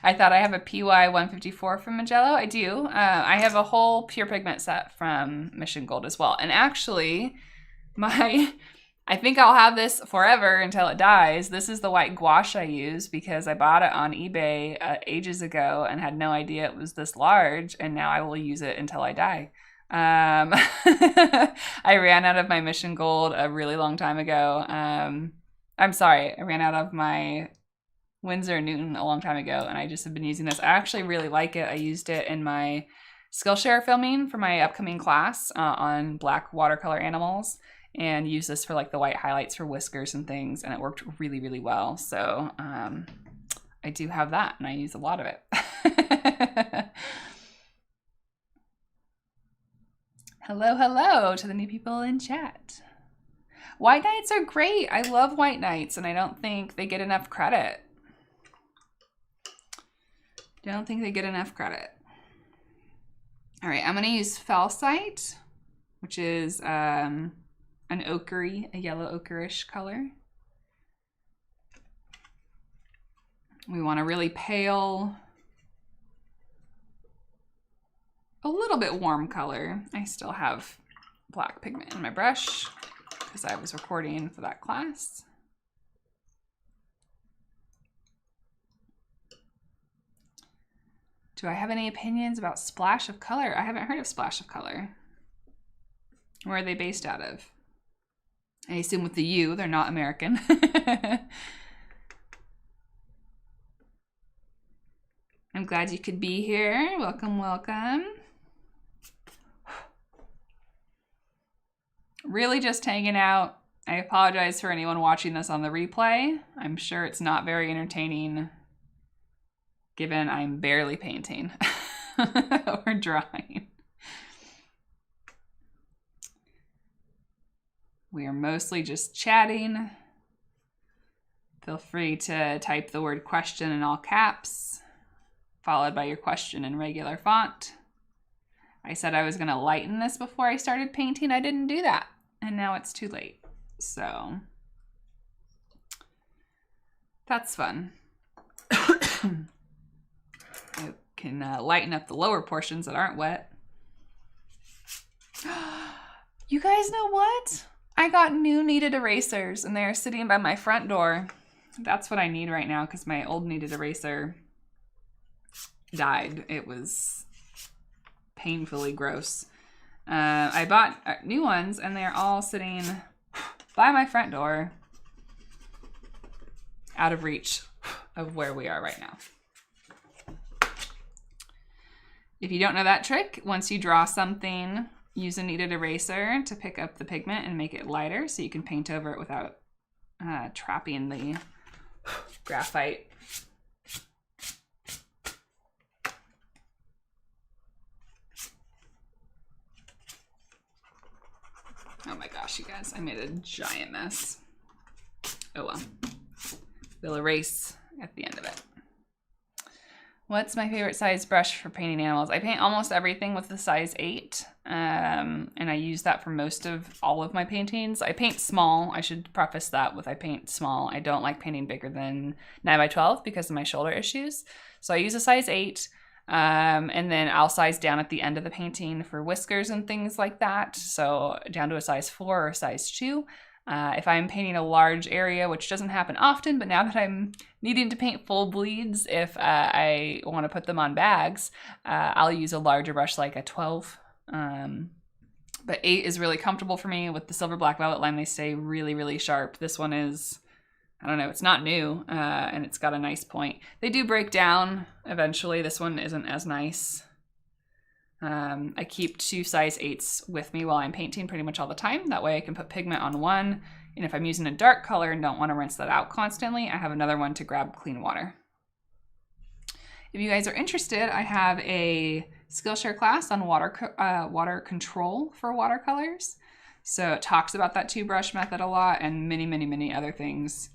S1: I thought I have a PY 154 from Magello. I do. I have a whole pure pigment set from Mission Gold as well. And actually, I think I'll have this forever until it dies. This is the white gouache I use because I bought it on eBay ages ago and had no idea it was this large. And now I will use it until I die. I ran out of my Mission Gold a really long time ago. I'm sorry, I ran out of my Winsor Newton a long time ago, and I just have been using this. I actually really like it. I used it in my Skillshare filming for my upcoming class on black watercolor animals, and used this for like the white highlights for whiskers and things, and it worked really, really well. So I do have that, and I use a lot of it. Hello, hello to the new people in chat. White Nights are great. I love White Nights, and I don't think they get enough credit. Don't think they get enough credit. All right, I'm gonna use Felsite, which is an ochre-y, a yellow ochre-ish color. We want a really pale, a little bit warm color. I still have black pigment in my brush because I was recording for that class. Do I have any opinions about Splash of Color? I haven't heard of Splash of Color. Where are they based out of? I assume with the U, they're not American. I'm glad you could be here. Welcome, welcome. Really just hanging out. I apologize for anyone watching this on the replay. I'm sure it's not very entertaining given I'm barely painting or drawing. We are mostly just chatting. Feel free to type the word question in all caps, followed by your question in regular font. I said I was going to lighten this before I started painting. I didn't do that, and now it's too late. So that's fun. I can lighten up the lower portions that aren't wet. You guys know what? I got new kneaded erasers, and they're sitting by my front door. That's what I need right now because my old kneaded eraser died. It was painfully gross. I bought new ones, and they're all sitting by my front door, out of reach of where we are right now. If you don't know that trick, once you draw something, use a kneaded eraser to pick up the pigment and make it lighter so you can paint over it without trapping the graphite. Oh my gosh, you guys, I made a giant mess. Oh well. We'll erase at the end of it. What's my favorite size brush for painting animals? I paint almost everything with the size 8, and I use that for most of all of my paintings. I paint small. I should preface that with I paint small. I don't like painting bigger than 9 by 12 because of my shoulder issues. So I use a size 8, and then I'll size down at the end of the painting for whiskers and things like that. So down to a size 4 or size 2. If I'm painting a large area, which doesn't happen often, but now that I'm needing to paint full bleeds, if I want to put them on bags, I'll use a larger brush like a 12. But 8 is really comfortable for me. With the Silver Black Velvet line, they stay really, really sharp. This one is, I don't know, it's not new, and it's got a nice point. They do break down eventually. This one isn't as nice. I keep 2 size 8s with me while I'm painting pretty much all the time. That way I can put pigment on one, and if I'm using a dark color and don't want to rinse that out constantly, I have another one to grab clean water. If you guys are interested, I have a Skillshare class on water control for watercolors. So it talks about that 2-brush method a lot and many, many, many other things.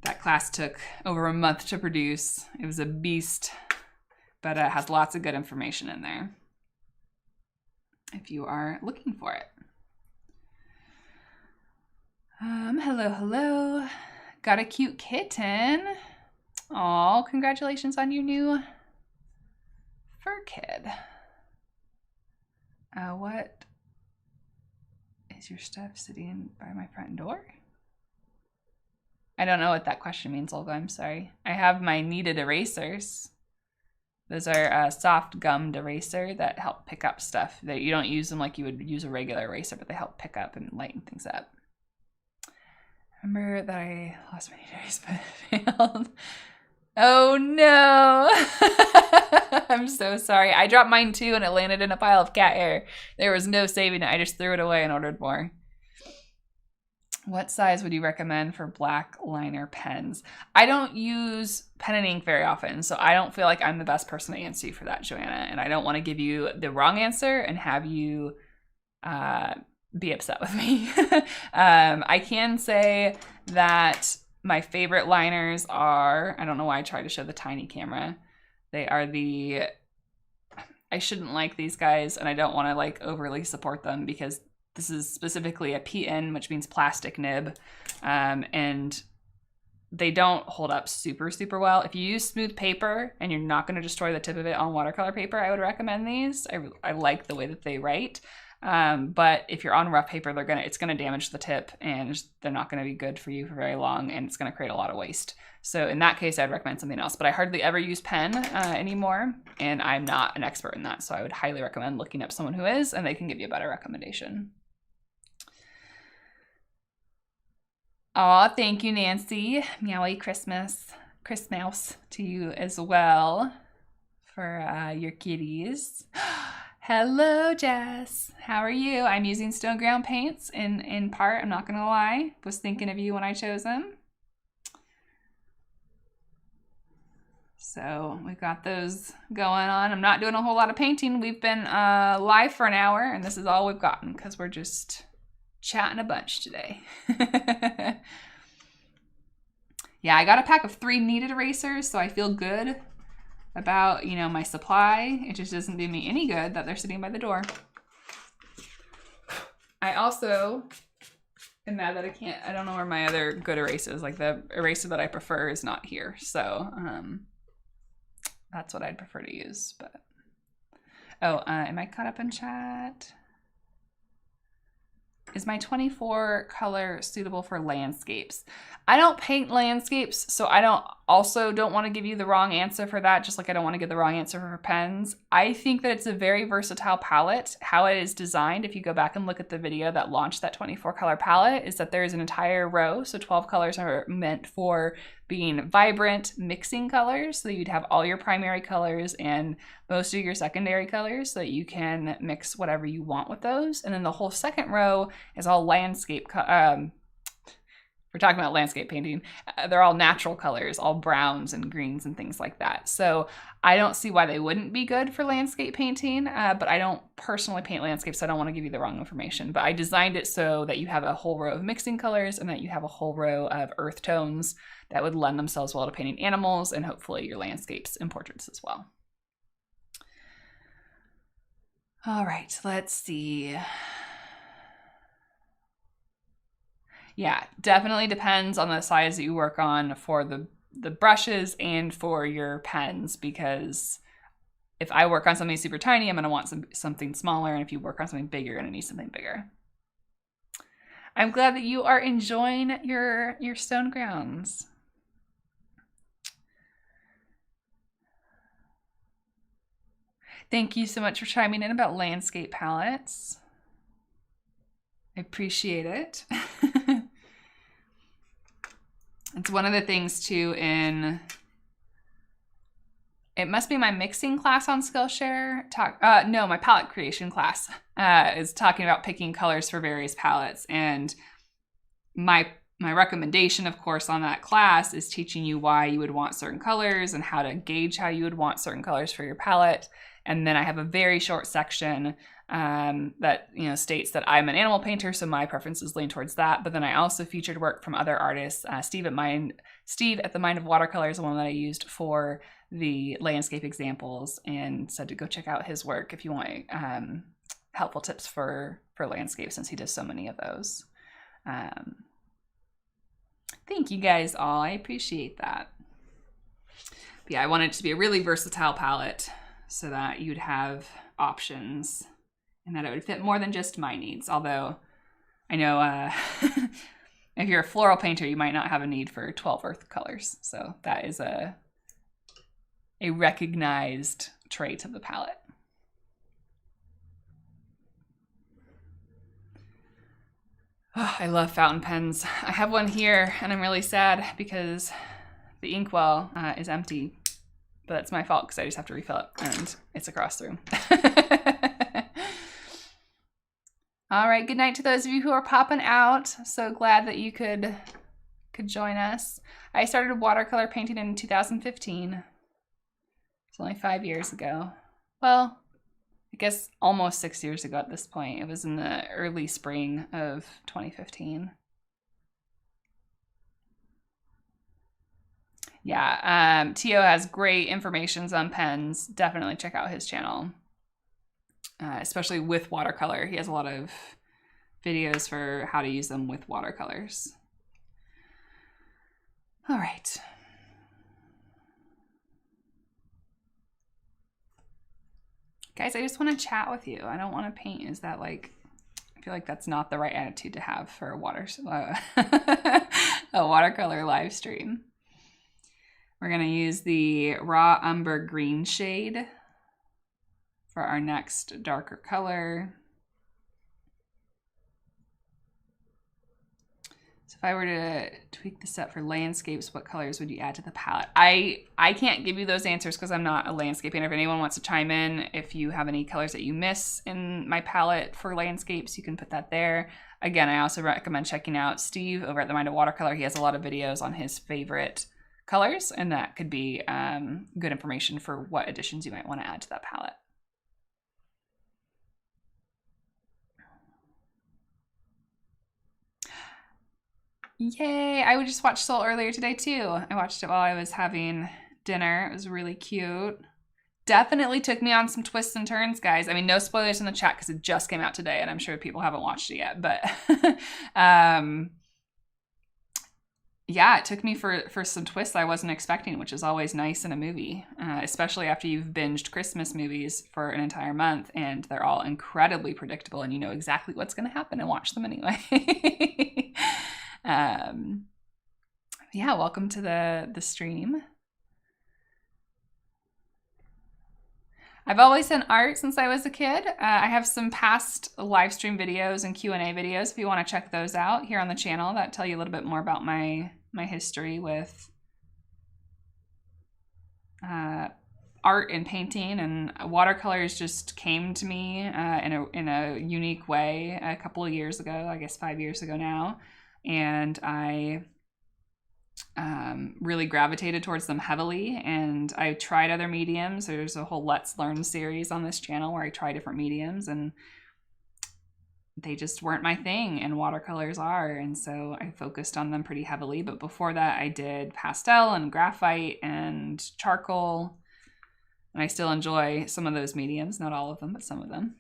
S1: That class took over a month to produce. It was a beast, but it has lots of good information in there if you are looking for it. Hello, hello. Got a cute kitten. Aw, congratulations on your new fur kid. What is your stuff sitting by my front door? I don't know what that question means, Olga. I'm sorry. I have my kneaded erasers. Those are soft gummed eraser that help pick up stuff. That you don't use them like you would use a regular eraser, but they help pick up and lighten things up. Remember that I lost my kneaded eraser, but failed. Oh no! I'm so sorry. I dropped mine too, and it landed in a pile of cat hair. There was no saving it. I just threw it away and ordered more. What size would you recommend for black liner pens? I don't use pen and ink very often, so I don't feel like I'm the best person to answer you for that, Joanna. And I don't want to give you the wrong answer and have you be upset with me. I can say that my favorite liners are, I don't know why I tried to show the tiny camera. They are I shouldn't like these guys, and I don't want to like overly support them because This is specifically a PN, which means plastic nib, and they don't hold up super, super well. If you use smooth paper and you're not going to destroy the tip of it on watercolor paper, I would recommend these. I like the way that they write. But if you're on rough paper, it's going to damage the tip, and they're not going to be good for you for very long, and it's going to create a lot of waste. So in that case, I'd recommend something else, but I hardly ever use pen anymore, and I'm not an expert in that. So I would highly recommend looking up someone who is, and they can give you a better recommendation. Aw, thank you, Nancy. Meowy Christmas to you as well for your kitties. Hello, Jess. How are you? I'm using stone ground paints in part. I'm not gonna lie. Was thinking of you when I chose them. So we've got those going on. I'm not doing a whole lot of painting. We've been live for an hour, and this is all we've gotten because we're just chatting a bunch today. Yeah, I got a pack of 3 kneaded erasers, so I feel good about, you know, my supply. It just doesn't do me any good that they're sitting by the door. I also am mad that I don't know where my other good eraser is. Like, the eraser that I prefer is not here, so that's what I'd prefer to use. But am I caught up in chat? Is my 24 color suitable for landscapes? I don't paint landscapes, so I don't want to give you the wrong answer for that, just like I don't want to give the wrong answer for pens. I think that it's a very versatile palette. How it is designed, if you go back and look at the video that launched that 24 color palette, is that there's an entire row, so 12 colors are meant for being vibrant, mixing colors, so you'd have all your primary colors and most of your secondary colors, so that you can mix whatever you want with those. And then the whole second row is all landscape we're talking about landscape painting. They're all natural colors, all browns and greens and things like that. So I don't see why they wouldn't be good for landscape painting, but I don't personally paint landscapes, so I don't want to give you the wrong information. But I designed it so that you have a whole row of mixing colors and that you have a whole row of earth tones that would lend themselves well to painting animals and hopefully your landscapes and portraits as well. All right, let's see. Yeah, definitely depends on the size that you work on for the brushes and for your pens, because if I work on something super tiny, I'm going to want something smaller, and if you work on something bigger, you're going to need something bigger. I'm glad that you are enjoying your stone grounds. Thank you so much for chiming in about landscape palettes. I appreciate it. It's one of the things too it must be my mixing class on Skillshare. No, my palette creation class is talking about picking colors for various palettes. And my recommendation, of course, on that class is teaching you why you would want certain colors and how to gauge how you would want certain colors for your palette. And then I have a very short section that states that I'm an animal painter, so my preferences lean towards that. But then I also featured work from other artists. Steve at the Mind of Watercolor is the one that I used for the landscape examples, and said to go check out his work if you want helpful tips for landscape, since he does so many of those. Thank you guys all. I appreciate that. But yeah, I wanted it to be a really versatile palette so that you'd have options and that it would fit more than just my needs. Although I know if you're a floral painter, you might not have a need for 12 earth colors. So that is a recognized trait of the palette. Oh, I love fountain pens. I have one here and I'm really sad because the inkwell is empty, but that's my fault because I just have to refill it and it's across the room. All right, good night to those of you who are popping out. So glad that you could join us. I started watercolor painting in 2015. It's only 5 years ago. Well, I guess almost 6 years ago at this point. It was in the early spring of 2015. Yeah, Teal has great information on pens. Definitely check out his channel, especially with watercolor. He has a lot of videos for how to use them with watercolors. All right. Guys, I just want to chat with you. I don't want to paint. Is that like, I feel like that's not the right attitude to have for a watercolor live stream. We're going to use the raw umber green shade for our next darker color. So if I were to tweak this up for landscapes, what colors would you add to the palette? I can't give you those answers because I'm not a landscape painter. If anyone wants to chime in, if you have any colors that you miss in my palette for landscapes, you can put that there. Again, I also recommend checking out Steve over at The Mind of Watercolor. He has a lot of videos on his favorite colors, and that could be good information for what additions you might want to add to that palette. Yay! I just watched Soul earlier today too. I watched it while I was having dinner. It was really cute. Definitely took me on some twists and turns, guys. I mean, no spoilers in the chat because it just came out today, and I'm sure people haven't watched it yet. But yeah, it took me for some twists I wasn't expecting, which is always nice in a movie, especially after you've binged Christmas movies for an entire month, and they're all incredibly predictable, and you know exactly what's going to happen and watch them anyway. Yeah, welcome to the stream. I've always done art since I was a kid. I have some past live stream videos and Q&A videos if you want to check those out here on the channel that tell you a little bit more about my history with art and painting, and watercolors just came to me in a unique way a couple of years ago, I guess 5 years ago now, and I really gravitated towards them heavily, and I tried other mediums. There's a whole Let's Learn series on this channel where I try different mediums, and they just weren't my thing, and watercolors are, and so I focused on them pretty heavily. But before that, I did pastel and graphite and charcoal, and I still enjoy some of those mediums, not all of them, but some of them.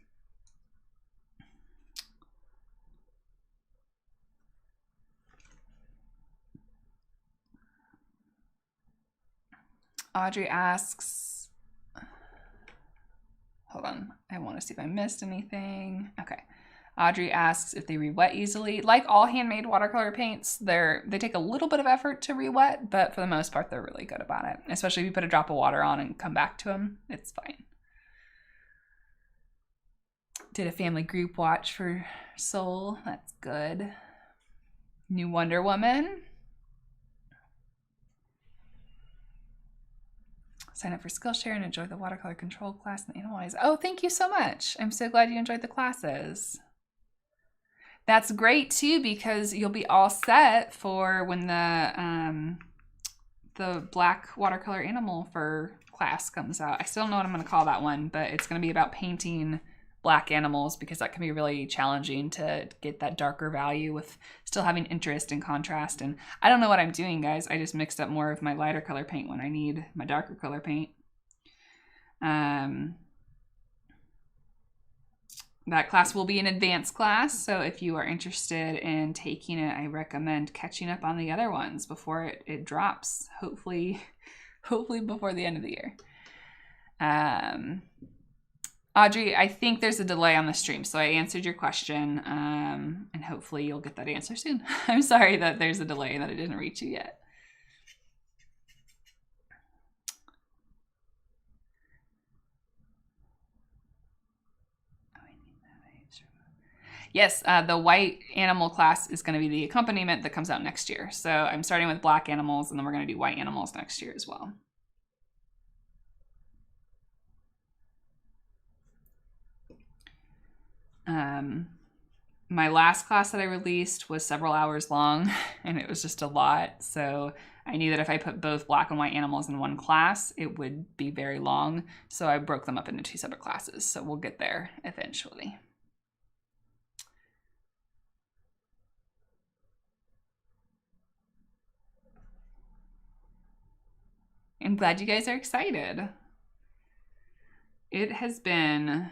S1: Audrey asks, hold on, I want to see if I missed anything. Okay. Audrey asks if they re-wet easily. Like all handmade watercolor paints, they take a little bit of effort to re-wet, but for the most part, they're really good about it. Especially if you put a drop of water on and come back to them, it's fine. Did a family group watch for Soul. That's good. New Wonder Woman. Sign up for Skillshare and enjoy the watercolor control class and Analyze. Oh, thank you so much. I'm so glad you enjoyed the classes. That's great too, because you'll be all set for when the black watercolor animal fur class comes out. I still don't know what I'm going to call that one, but it's going to be about painting black animals, because that can be really challenging to get that darker value with still having interest and contrast. And I don't know what I'm doing, guys. I just mixed up more of my lighter color paint when I need my darker color paint. That class will be an advanced class, so if you are interested in taking it, I recommend catching up on the other ones before it drops, hopefully before the end of the year. Audrey, I think there's a delay on the stream, so I answered your question, and hopefully you'll get that answer soon. I'm sorry that there's a delay and that it didn't reach you yet. Yes, the white animal class is going to be the accompaniment that comes out next year. So I'm starting with black animals, and then we're going to do white animals next year as well. My last class that I released was several hours long, and it was just a lot. So I knew that if I put both black and white animals in one class, it would be very long. So I broke them up into 2 separate classes. So we'll get there eventually. I'm glad you guys are excited. It has been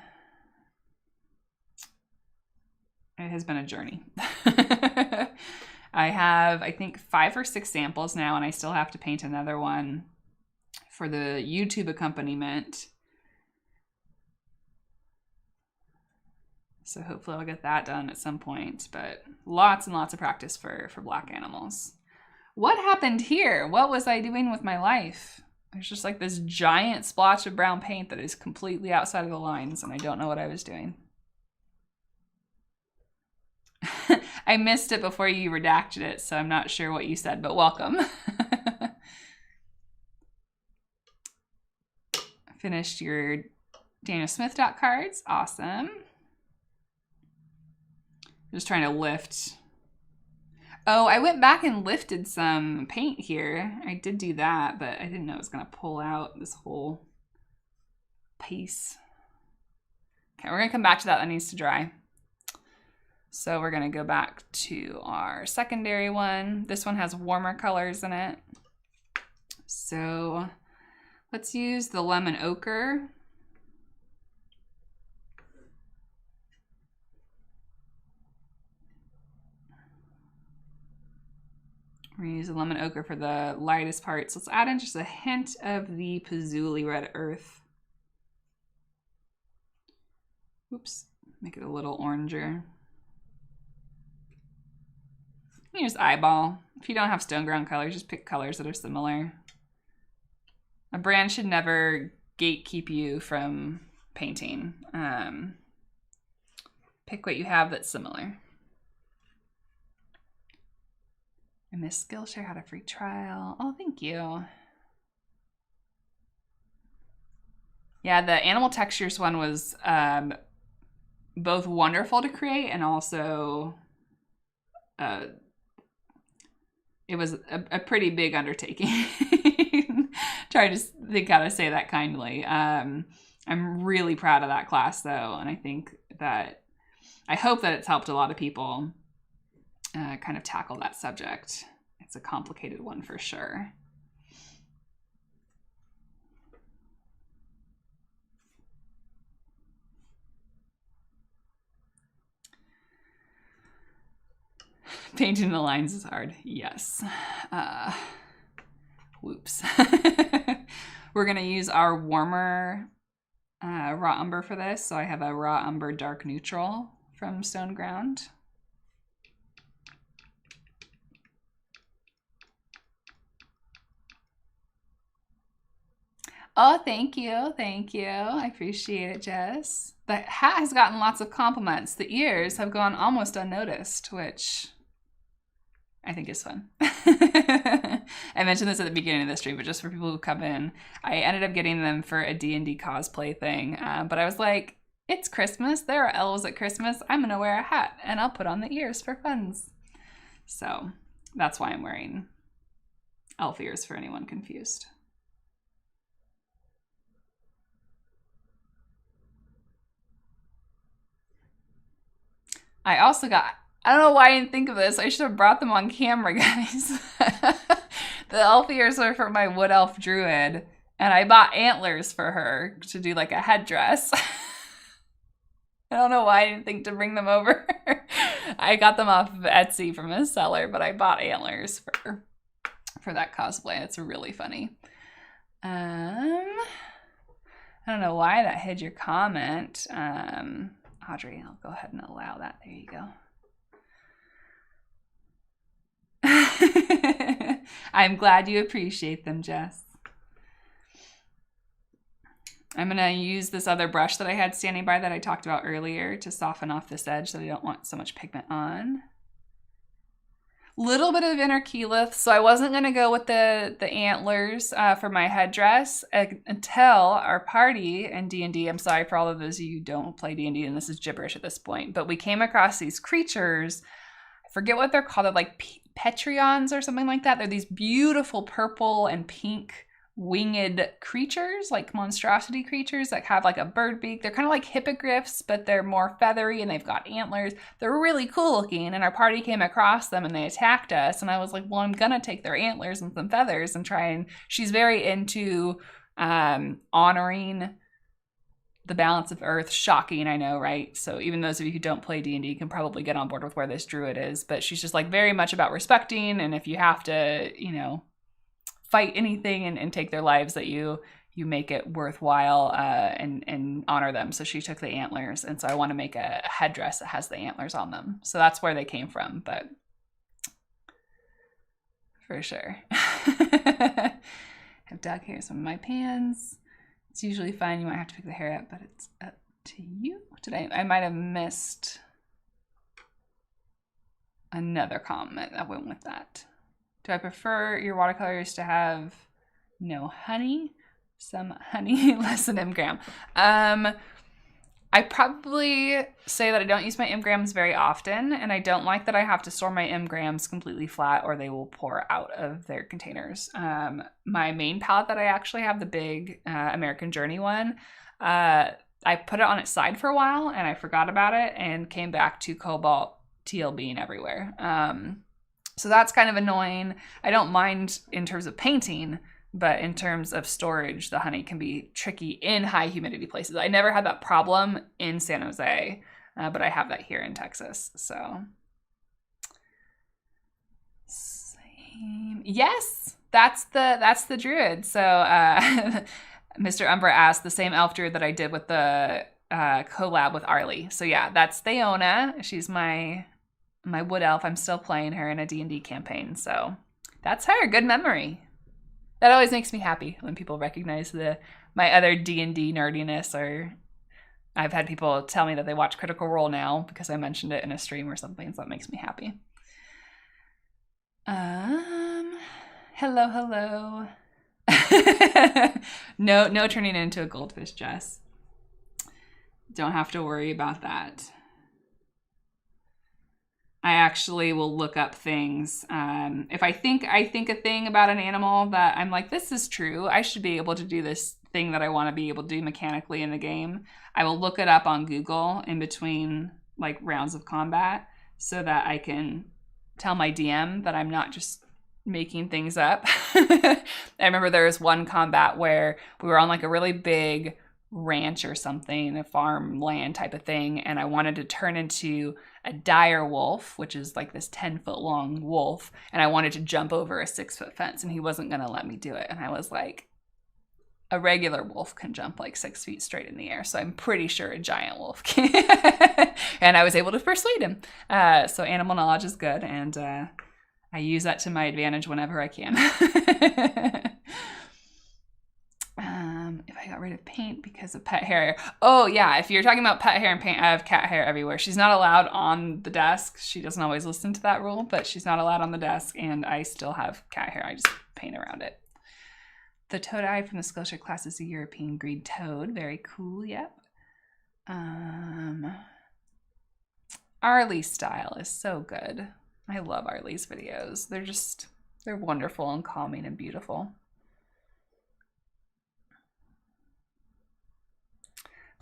S1: it has been a journey. I have, I think, 5 or 6 samples now, and I still have to paint another one for the YouTube accompaniment. So hopefully I'll get that done at some point, but lots and lots of practice for black animals. What happened here? What was I doing with my life? There's just like this giant splotch of brown paint that is completely outside of the lines, and I don't know what I was doing. I missed it before you redacted it, so I'm not sure what you said, but welcome. Finished your Daniel Smith dot cards. Awesome. Just trying to lift. Oh, I went back and lifted some paint here. I did do that, but I didn't know it was going to pull out this whole piece. Okay, we're going to come back to that. That needs to dry. So we're going to go back to our secondary one. This one has warmer colors in it. So let's use the lemon ochre. We're going to use the lemon ochre for the lightest parts. Let's add in just a hint of the Patchouli red earth. Oops, make it a little oranger. You just eyeball. If you don't have stone ground colors, just pick colors that are similar. A brand should never gatekeep you from painting. Pick what you have that's similar. And Miss Skillshare had a free trial. Oh, thank you. Yeah, the animal textures one was both wonderful to create and also it was a pretty big undertaking. Trying to think how to say that kindly. I'm really proud of that class though, and I hope that it's helped a lot of people kind of tackle that subject. It's a complicated one for sure. Painting the lines is hard. Yes. Whoops. We're going to use our warmer raw umber for this. So I have a raw umber dark neutral from Stone Ground. Oh, thank you. Thank you. I appreciate it, Jess. The hat has gotten lots of compliments. The ears have gone almost unnoticed, which I think is fun. I mentioned this at the beginning of the stream, but just for people who come in, I ended up getting them for a D&D cosplay thing. But I was like, it's Christmas. There are elves at Christmas. I'm going to wear a hat and I'll put on the ears for funs. So that's why I'm wearing elf ears for anyone confused. I also got, I don't know why I didn't think of this. I should have brought them on camera, guys. The elf ears are for my wood elf druid, and I bought antlers for her to do like a headdress. I don't know why I didn't think to bring them over. I got them off of Etsy from a seller, but I bought antlers for that cosplay. It's really funny. I don't know why that hid your comment. Audrey, I'll go ahead and allow that. There you go. I'm glad you appreciate them, Jess. I'm going to use this other brush that I had standing by that I talked about earlier to soften off this edge that I don't want so much pigment on. Little bit of inner keyleth, so I wasn't going to go with the antlers for my headdress until our party in D&D. I'm sorry for all of those of you who don't play D&D, and this is gibberish at this point, but we came across these creatures. I forget what they're called. They're like petrions or something like that. They're these beautiful purple and pink winged creatures, like monstrosity creatures that have like a bird beak. They're kind of like hippogriffs, but they're more feathery and they've got antlers. They're really cool looking, and our party came across them and they attacked us, and I was like, well, I'm gonna take their antlers and some feathers and try and she's very into honoring, the balance of earth. Shocking, I know, right? So even those of you who don't play D&D can probably get on board with where this druid is, but she's just like very much about respecting, and if you have to, you know, fight anything and take their lives, that you make it worthwhile and honor them. So she took the antlers, and so I want to make a headdress that has the antlers on them. So that's where they came from, but for sure. I've dug here some of my pans. It's usually fine. You might have to pick the hair up, but it's up to you. I might have missed another comment that went with that. Do I prefer your watercolors to have no honey? Some honey, less than mgram. I probably say that I don't use my mgrams very often, and I don't like that I have to store my mgrams completely flat or they will pour out of their containers. My main palette that I actually have, the big American Journey one, I put it on its side for a while and I forgot about it and came back to Cobalt, Teal being everywhere. So that's kind of annoying. I don't mind in terms of painting, but in terms of storage, the honey can be tricky in high humidity places. I never had that problem in San Jose, but I have that here in Texas. So, same. Yes, that's the druid. So, Mr. Umbra asked, the same elf druid that I did with the collab with Arlie. So yeah, that's Theona. She's my wood elf. I'm still playing her in a D&D campaign. So that's her. Good memory. That always makes me happy when people recognize my other D&D nerdiness, or I've had people tell me that they watch Critical Role now because I mentioned it in a stream or something, so that makes me happy. Hello. No turning it into a goldfish, Jess. Don't have to worry about that. I actually will look up things. If I think a thing about an animal that I'm like, this is true, I should be able to do this thing that I want to be able to do mechanically in the game, I will look it up on Google in between like rounds of combat so that I can tell my DM that I'm not just making things up. I remember there was one combat where we were on like a really big ranch or something, a farmland type of thing, and I wanted to turn into a dire wolf, which is like this 10-foot long wolf, and I wanted to jump over a 6-foot fence, and he wasn't going to let me do it. And I was like, a regular wolf can jump like 6 feet straight in the air, so I'm pretty sure a giant wolf can. And I was able to persuade him. So animal knowledge is good, and I use that to my advantage whenever I can. If I got rid of paint because of pet hair. Oh yeah, if you're talking about pet hair and paint, I have cat hair everywhere. She's not allowed on the desk. She doesn't always listen to that rule, but she's not allowed on the desk, and I still have cat hair. I just paint around it. The toad eye from the Scotia class is a European green toad. Very cool, yep. Arlie's style is so good. I love Arlie's videos. They're wonderful and calming and beautiful.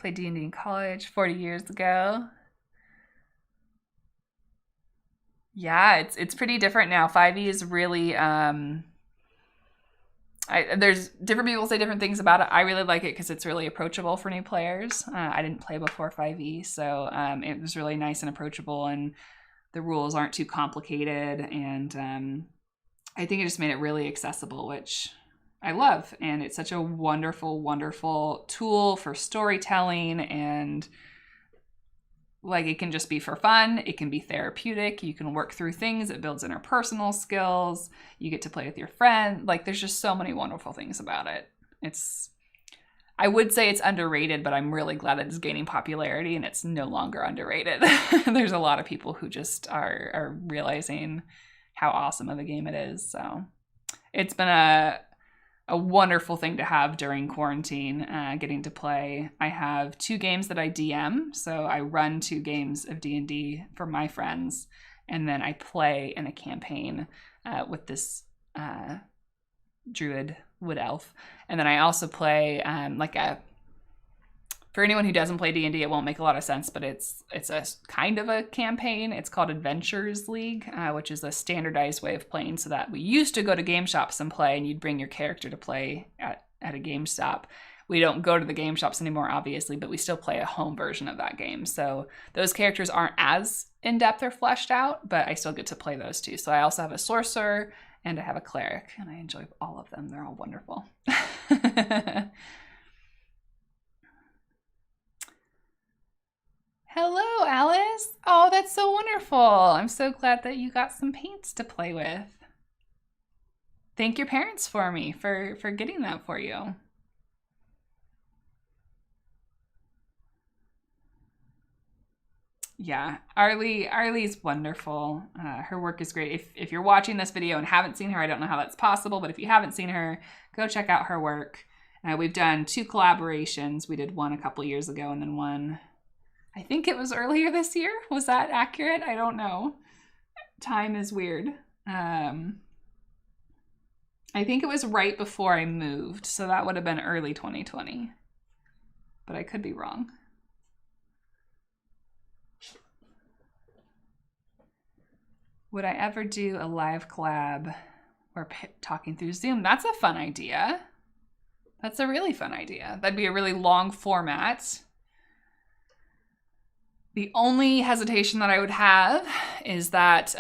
S1: Played D&D in college 40 years ago. Yeah, it's pretty different now. 5e is really there's different people say different things about it. I really like it because it's really approachable for new players. I didn't play before 5e, so it was really nice and approachable, and the rules aren't too complicated, and I think it just made it really accessible, which I love. And it's such a wonderful, wonderful tool for storytelling, and like it can just be for fun. It can be therapeutic. You can work through things. It builds interpersonal skills. You get to play with your friend. Like there's just so many wonderful things about it. I would say it's underrated, but I'm really glad that it's gaining popularity and it's no longer underrated. There's a lot of people who just are realizing how awesome of a game it is. So it's been a wonderful thing to have during quarantine, getting to play. I have 2 games that I DM, so I run 2 games of D&D for my friends, and then I play in a campaign with this druid wood elf. And then I also play for anyone who doesn't play D&D, it won't make a lot of sense, but it's a kind of a campaign. It's called Adventures League, which is a standardized way of playing, so that we used to go to game shops and play, and you'd bring your character to play at a game stop. We don't go to the game shops anymore, obviously, but we still play a home version of that game. So those characters aren't as in-depth or fleshed out, but I still get to play those too. So I also have a sorcerer and I have a cleric, and I enjoy all of them. They're all wonderful. Hello, Alice. Oh, that's so wonderful. I'm so glad that you got some paints to play with. Thank your parents for me for getting that for you. Yeah, Arlie's wonderful. Her work is great. If you're watching this video and haven't seen her, I don't know how that's possible, but if you haven't seen her, go check out her work. We've done 2 collaborations. We did one a couple years ago and then one, I think it was earlier this year. Was that accurate? I don't know. Time is weird. I think it was right before I moved, so that would have been early 2020. But I could be wrong. Would I ever do a live collab or talking through Zoom? That's a fun idea. That's a really fun idea. That'd be a really long format. The only hesitation that I would have is that,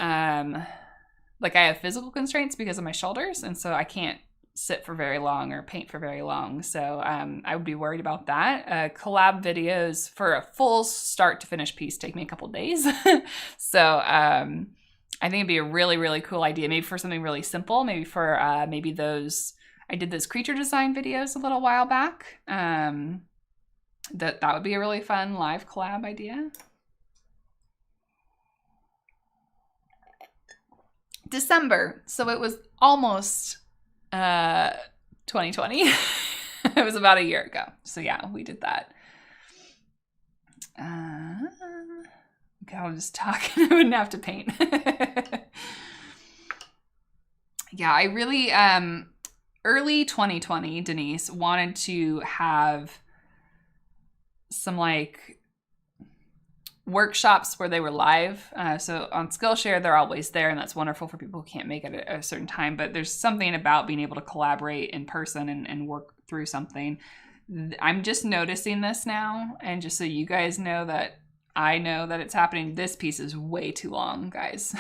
S1: like, I have physical constraints because of my shoulders, and so I can't sit for very long or paint for very long. So I would be worried about that. Collab videos for a full start to finish piece take me a couple days. So I think it'd be a really, really cool idea. Maybe for something really simple. Maybe for maybe those, I did those creature design videos a little while back. That would be a really fun live collab idea. December. So it was almost 2020. It was about a year ago. So yeah, we did that. Okay, I'll just talk and I wouldn't have to paint. Yeah, I really, early 2020, Denise wanted to have some like workshops where they were live. So on Skillshare, they're always there, and that's wonderful for people who can't make it at a certain time. But there's something about being able to collaborate in person and work through something. I'm just noticing this now, and just so you guys know that I know that it's happening. This piece is way too long, guys.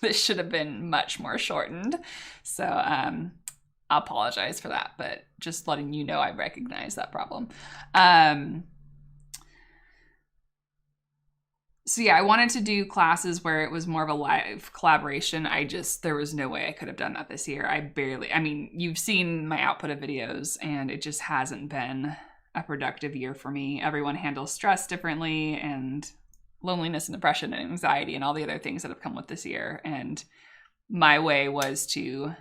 S1: This should have been much more shortened. So I apologize for that, but just letting you know I recognize that problem. So yeah, I wanted to do classes where it was more of a live collaboration. There was no way I could have done that this year. I mean, you've seen my output of videos, and it just hasn't been a productive year for me. Everyone handles stress differently, and loneliness and depression and anxiety and all the other things that have come with this year. And my way was to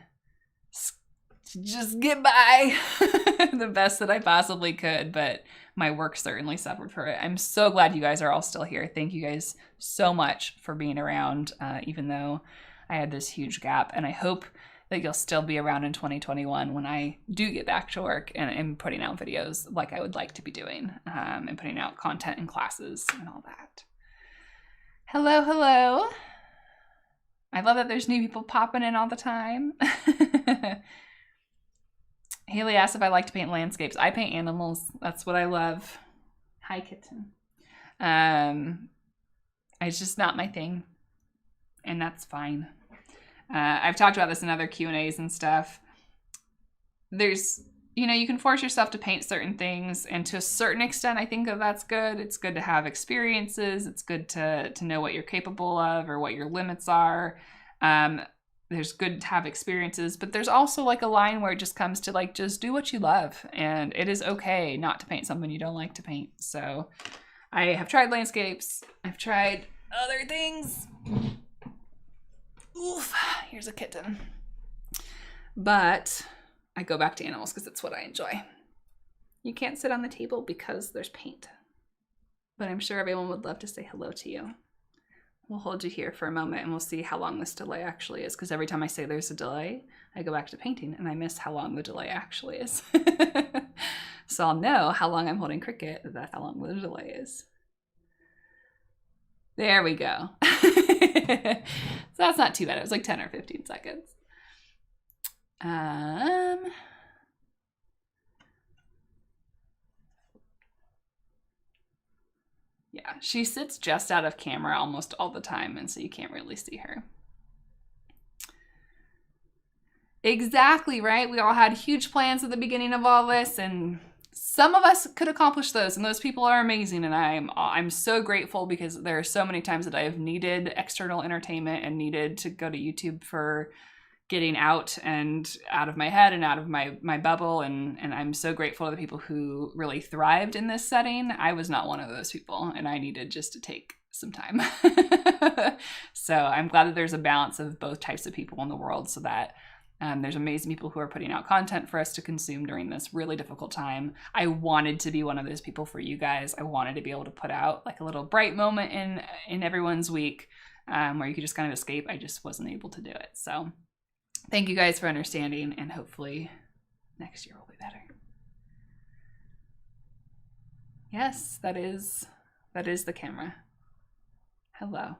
S1: just get by the best that I possibly could, but my work certainly suffered for it. I'm so glad you guys are all still here. Thank you guys so much for being around, even though I had this huge gap. And I hope that you'll still be around in 2021 when I do get back to work and putting out videos like I would like to be doing, and putting out content and classes and all that. Hello, hello. I love that there's new people popping in all the time. Haley asked if I like to paint landscapes. I paint animals. That's what I love. Hi, kitten. It's just not my thing, and that's fine. I've talked about this in other Q&As and stuff. There's, you can force yourself to paint certain things, and to a certain extent, I think that's good. It's good to have experiences. It's good to know what you're capable of or what your limits are. There's good to have experiences, but there's also like a line where it just comes to like, just do what you love. And it is okay not to paint something you don't like to paint. So I have tried landscapes. I've tried other things. Oof, here's a kitten. But I go back to animals because it's what I enjoy. You can't sit on the table because there's paint. But I'm sure everyone would love to say hello to you. We'll hold you here for a moment and we'll see how long this delay actually is, because every time I say there's a delay, I go back to painting and I miss how long the delay actually is. So I'll know how long I'm holding Cricut, that's how long the delay is. There we go. So that's not too bad. It was like 10 or 15 seconds. Yeah, she sits just out of camera almost all the time, and so you can't really see her. Exactly, right? We all had huge plans at the beginning of all this, and some of us could accomplish those, and those people are amazing, and I'm so grateful because there are so many times that I have needed external entertainment and needed to go to YouTube for getting out and out of my head and out of my bubble, and I'm so grateful to the people who really thrived in this setting. I was not one of those people, and I needed just to take some time. So I'm glad that there's a balance of both types of people in the world, so that there's amazing people who are putting out content for us to consume during this really difficult time. I wanted to be one of those people for you guys. I wanted to be able to put out like a little bright moment in everyone's week where you could just kind of escape. I just wasn't able to do it. So thank you guys for understanding, and hopefully next year will be better. Yes, that is the camera. Hello.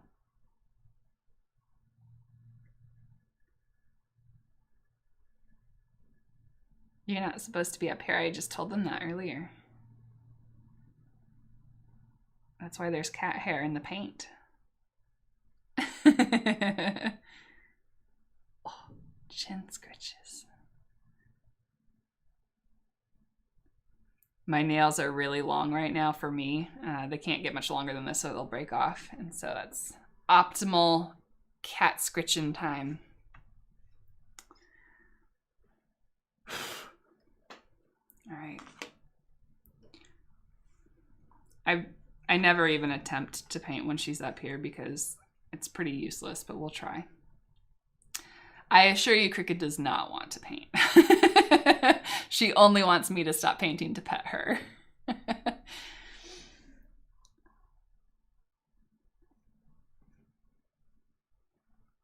S1: You're not supposed to be up here. I just told them that earlier. That's why there's cat hair in the paint. Oh, chin scratches. My nails are really long right now for me. They can't get much longer than this, so they'll break off. And so that's optimal cat scratching time. All right. I never even attempt to paint when she's up here because it's pretty useless, but we'll try. I assure you, Cricket does not want to paint. She only wants me to stop painting to pet her.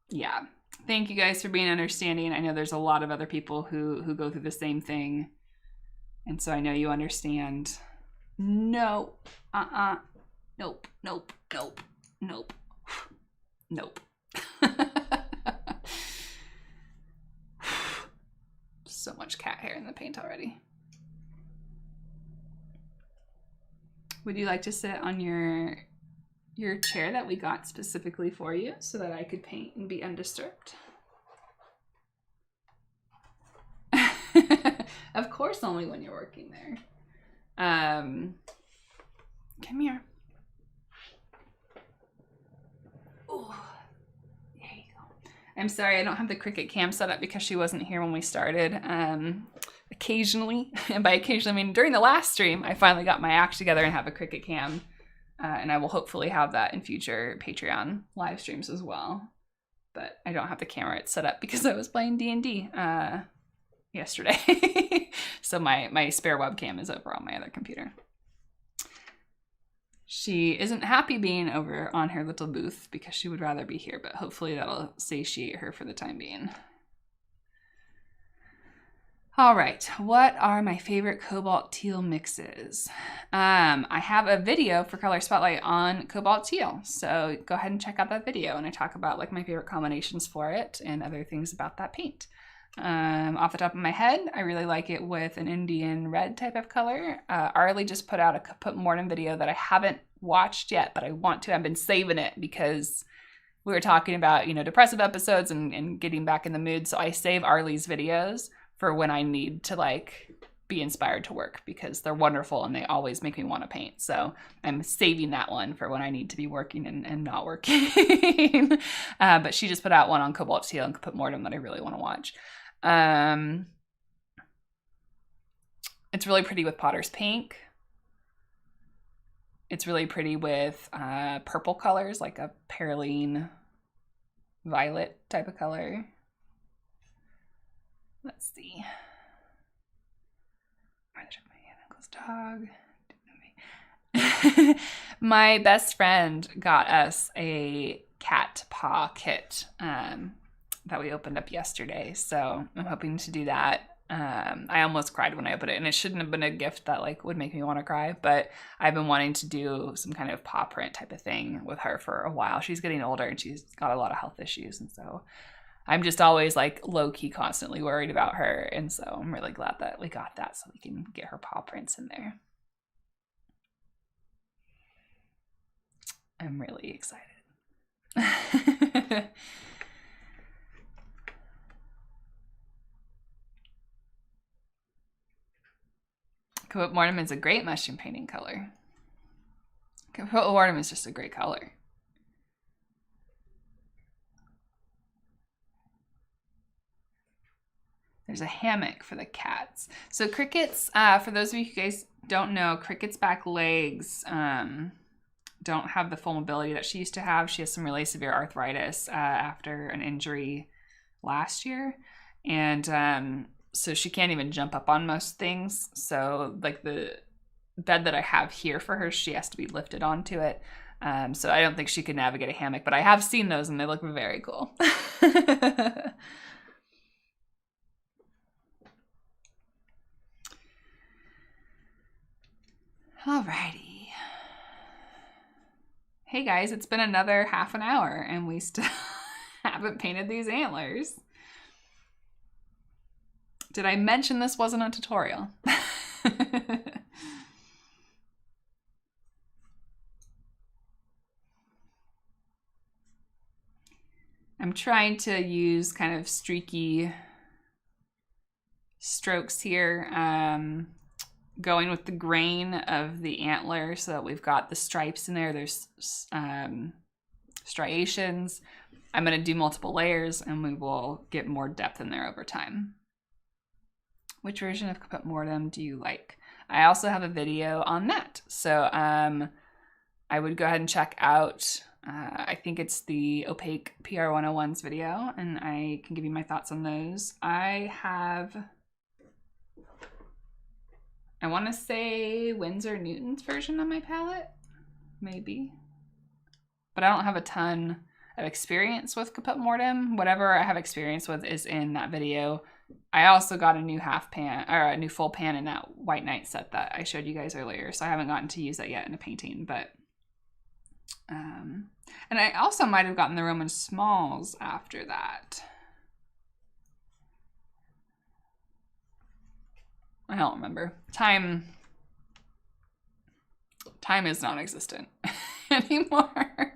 S1: Yeah. Thank you guys for being understanding. I know there's a lot of other people who go through the same thing. And so I know you understand. No. Nope. Nope. Nope. Nope. Nope. So much cat hair in the paint already. Would you like to sit on your chair that we got specifically for you so that I could paint and be undisturbed? Of course, only when you're working there. Come here. Oh, there you go. I'm sorry I don't have the Cricut cam set up because she wasn't here when we started. Occasionally, and by occasionally I mean during the last stream, I finally got my act together and have a Cricut cam. And I will hopefully have that in future Patreon live streams as well. But I don't have the camera set up because I was playing D&D yesterday. So my spare webcam is over on my other computer. She isn't happy being over on her little booth because she would rather be here, but hopefully that'll satiate her for the time being. All right, what are my favorite Cobalt Teal mixes? I have a video for Color Spotlight on Cobalt Teal, so go ahead and check out that video, and I talk about like my favorite combinations for it and other things about that paint. Off the top of my head, I really like it with an Indian red type of color. Arlie just put out a Kaput Mortem video that I haven't watched yet, but I want to. I've been saving it because we were talking about, you know, depressive episodes and getting back in the mood, so I save Arlie's videos for when I need to like be inspired to work because they're wonderful and they always make me want to paint. So I'm saving that one for when I need to be working and not working. But she just put out one on Cobalt Teal and Kaput Mortem that I really want to watch. It's really pretty with Potter's Pink. It's really pretty with purple colors, like a Perylene violet type of color. Let's see. Dog. My best friend got us a cat paw kit that we opened up yesterday, so I'm hoping to do that. I almost cried when I opened it, and it shouldn't have been a gift that like would make me want to cry, but I've been wanting to do some kind of paw print type of thing with her for a while. She's getting older and she's got a lot of health issues, and so I'm just always like low-key constantly worried about her, and so I'm really glad that we got that so we can get her paw prints in there. I'm really excited. Cobalt Mortem is a great mushroom painting color. Cobalt Mortem is just a great color. There's a hammock for the cats. So Cricket's, for those of you who guys don't know, Cricket's back legs don't have the full mobility that she used to have. She has some really severe arthritis after an injury last year. And so she can't even jump up on most things. So like the bed that I have here for her, she has to be lifted onto it. So I don't think she could navigate a hammock, but I have seen those and they look very cool. Alrighty. Hey guys, it's been another half an hour and we still haven't painted these antlers. Did I mention this wasn't a tutorial? I'm trying to use kind of streaky strokes here, going with the grain of the antler so that we've got the stripes in there. There's striations. I'm going to do multiple layers and we will get more depth in there over time. Which version of Cobalt Mortem do you like? I also have a video on that. So I would go ahead and check out, I think it's the Opaque PR101's video, and I can give you my thoughts on those. I want to say Winsor Newton's version on my palette, maybe. But I don't have a ton of experience with Cobalt Mortem. Whatever I have experience with is in that video. I also got a new half pan, or a new full pan in that White Knight set that I showed you guys earlier, so I haven't gotten to use that yet in a painting, but and I also might have gotten the Roman Smalls after that. I don't remember. Time is non-existent anymore.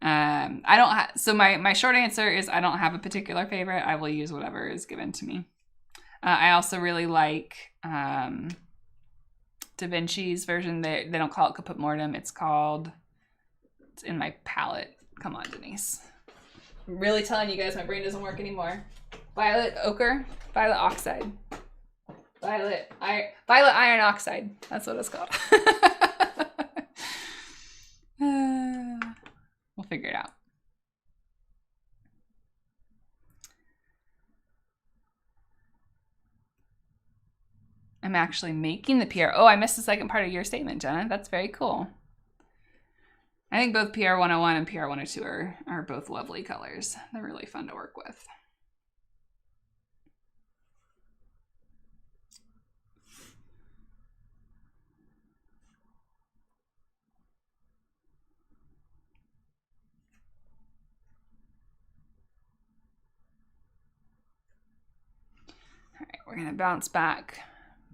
S1: I don't have, so my short answer is I don't have a particular favorite. I will use whatever is given to me. I also really like Da Vinci's version. They don't call it Cobalt Mortem. It's in my palette. Come on, Denise. I'm really telling you guys my brain doesn't work anymore. Violet ochre, violet oxide. Violet iron oxide. That's what it's called. We'll figure it out. I'm actually making the PR. Oh, I missed the second part of your statement, Jenna. That's very cool. I think both PR101 and PR102 are both lovely colors. They're really fun to work with. All right, we're gonna bounce back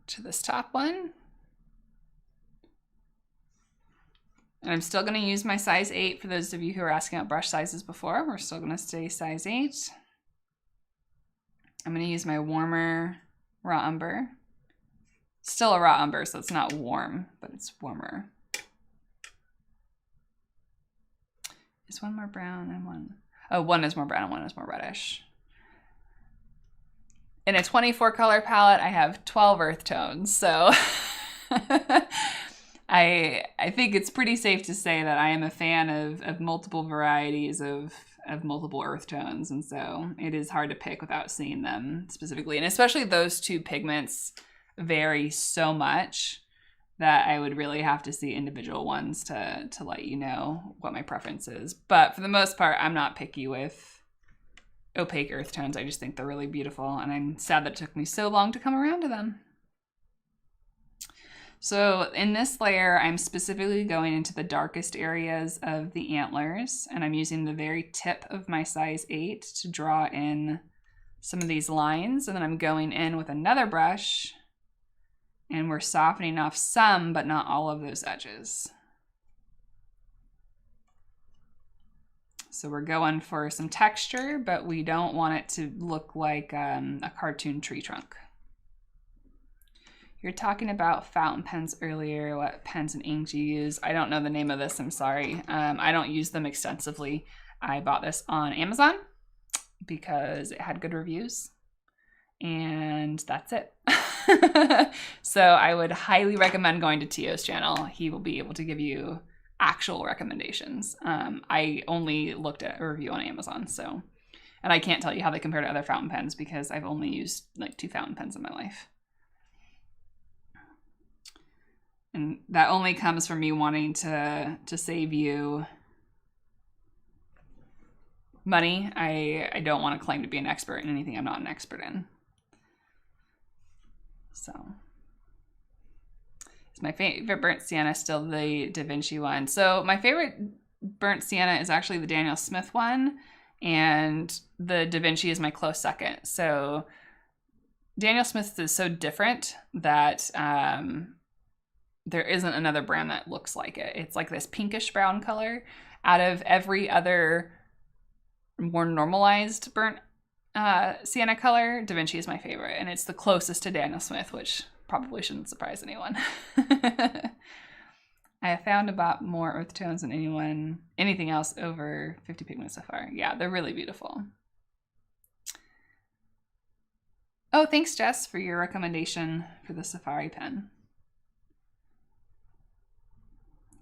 S1: to this top one. And I'm still going to use my size 8 for those of you who are asking about brush sizes before. We're still going to stay size 8. I'm going to use my warmer raw umber. Still a raw umber, so it's not warm, but it's warmer. Is one more brown and one? Oh, one is more brown and one is more reddish. In a 24 color palette, I have 12 earth tones, so I think it's pretty safe to say that I am a fan of multiple varieties of multiple earth tones, and so it is hard to pick without seeing them specifically. And especially those two pigments vary so much that I would really have to see individual ones to let you know what my preference is. But for the most part, I'm not picky with opaque earth tones. I just think they're really beautiful, and I'm sad that it took me so long to come around to them. So in this layer, I'm specifically going into the darkest areas of the antlers, and I'm using the very tip of my size 8 to draw in some of these lines, and then I'm going in with another brush, and we're softening off some, but not all of those edges. So we're going for some texture, but we don't want it to look like a cartoon tree trunk. You're talking about fountain pens earlier, what pens and inks you use. I don't know the name of this, I'm sorry. I don't use them extensively. I bought this on Amazon because it had good reviews, and that's it. So I would highly recommend going to Teal's channel. He will be able to give you actual recommendations. I only looked at a review on Amazon, so, and I can't tell you how they compare to other fountain pens because I've only used like 2 fountain pens in my life. And that only comes from me wanting to save you money. I don't want to claim to be an expert in anything I'm not an expert in. So, is my favorite burnt sienna still the Da Vinci one? So my favorite burnt sienna is actually the Daniel Smith one, and the Da Vinci is my close second. So Daniel Smith is so different that there isn't another brand that looks like it. It's like this pinkish brown color. Out of every other more normalized burnt sienna color, Da Vinci is my favorite, and it's the closest to Daniel Smith, which probably shouldn't surprise anyone. I have found about more earth tones than anything else over 50 pigments so far. Yeah, they're really beautiful. Oh, thanks, Jess, for your recommendation for the Safari pen.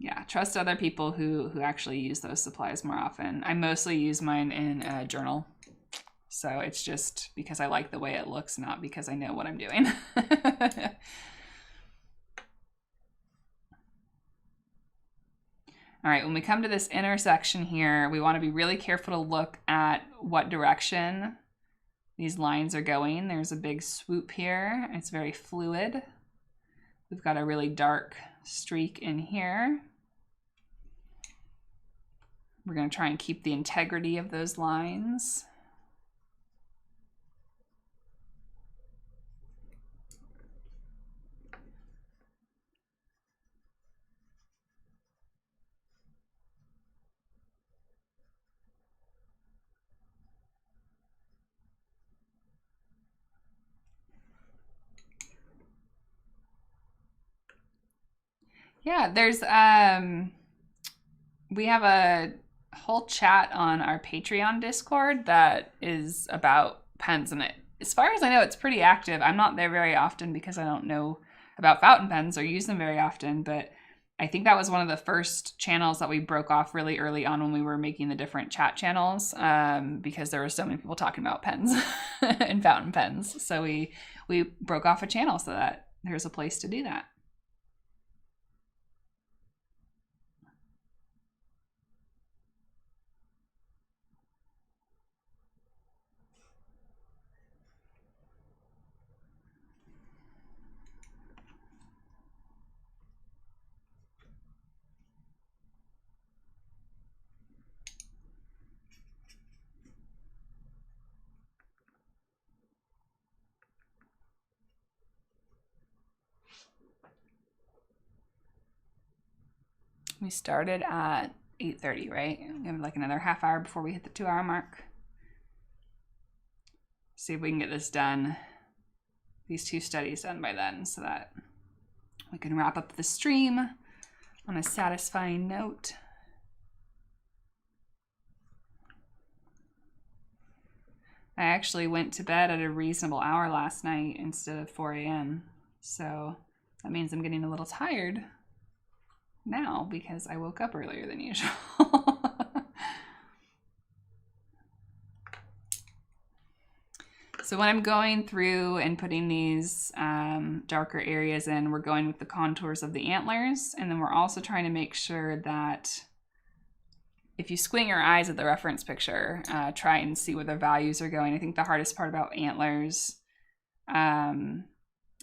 S1: Yeah, trust other people who actually use those supplies more often. I mostly use mine in a journal. So it's just because I like the way it looks, not because I know what I'm doing. All right, when we come to this intersection here, we want to be really careful to look at what direction these lines are going. There's a big swoop here. It's very fluid. We've got a really dark streak in here. We're going to try and keep the integrity of those lines. Yeah, there's we have a whole chat on our Patreon Discord that is about pens, and as far as I know, it's pretty active. I'm not there very often because I don't know about fountain pens or use them very often, but I think that was one of the first channels that we broke off really early on when we were making the different chat channels, because there were so many people talking about pens and fountain pens. So we broke off a channel so that there's a place to do that. We started at 8:30, right? We have like another half hour before we hit the 2-hour mark. See if we can get this done, these 2 studies done by then, so that we can wrap up the stream on a satisfying note. I actually went to bed at a reasonable hour last night instead of 4 a.m. So that means I'm getting a little tired now because I woke up earlier than usual. So when I'm going through and putting these darker areas in, we're going with the contours of the antlers, and then we're also trying to make sure that if you squint your eyes at the reference picture, try and see where the values are going. I think the hardest part about antlers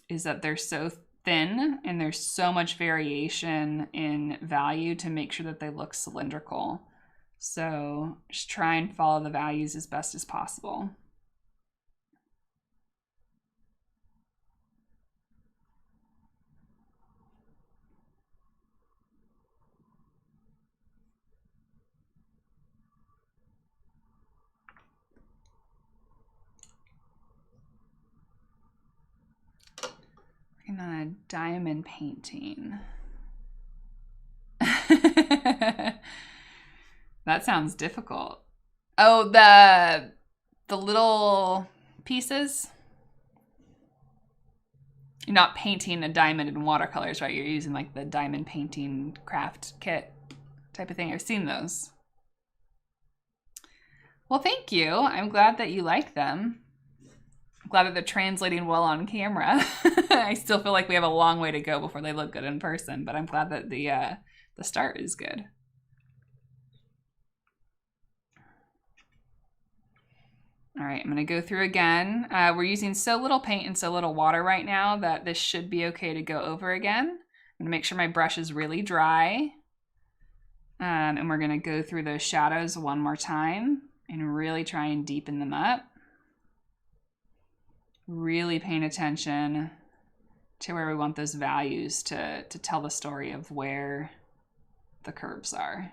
S1: is that they're so thin and there's so much variation in value to make sure that they look cylindrical. So just try and follow the values as best as possible. Working on a diamond painting. That sounds difficult. Oh, the little pieces? You're not painting a diamond in watercolors, right? You're using like the diamond painting craft kit type of thing. I've seen those. Well, thank you. I'm glad that you like them. I'm glad that they're translating well on camera. I still feel like we have a long way to go before they look good in person, but I'm glad that the start is good. All right, I'm gonna go through again. We're using so little paint and so little water right now that this should be okay to go over again. I'm gonna make sure my brush is really dry. And we're gonna go through those shadows one more time and really try and deepen them up. Really paying attention to where we want those values to tell the story of where the curves are.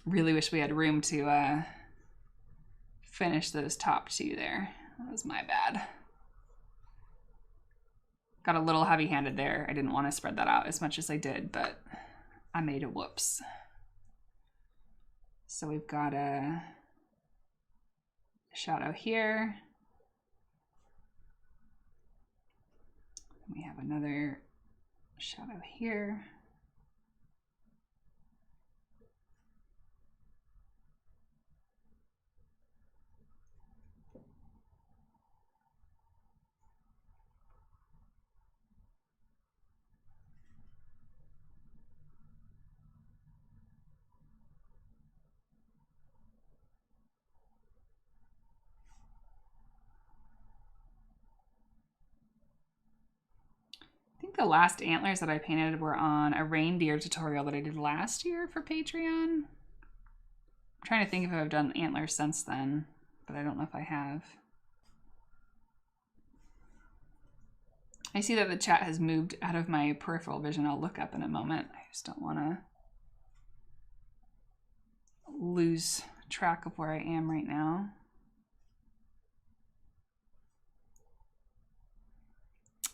S1: Really wish we had room to finish those top two there. That was my bad. Got a little heavy-handed there. I didn't want to spread that out as much as I did, but I made a whoops. So we've got a shadow here. We have another shadow here. I think the last antlers that I painted were on a reindeer tutorial that I did last year for Patreon. I'm trying to think if I've done antlers since then, but I don't know if I have. I see that the chat has moved out of my peripheral vision. I'll look up in a moment. I just don't want to lose track of where I am right now.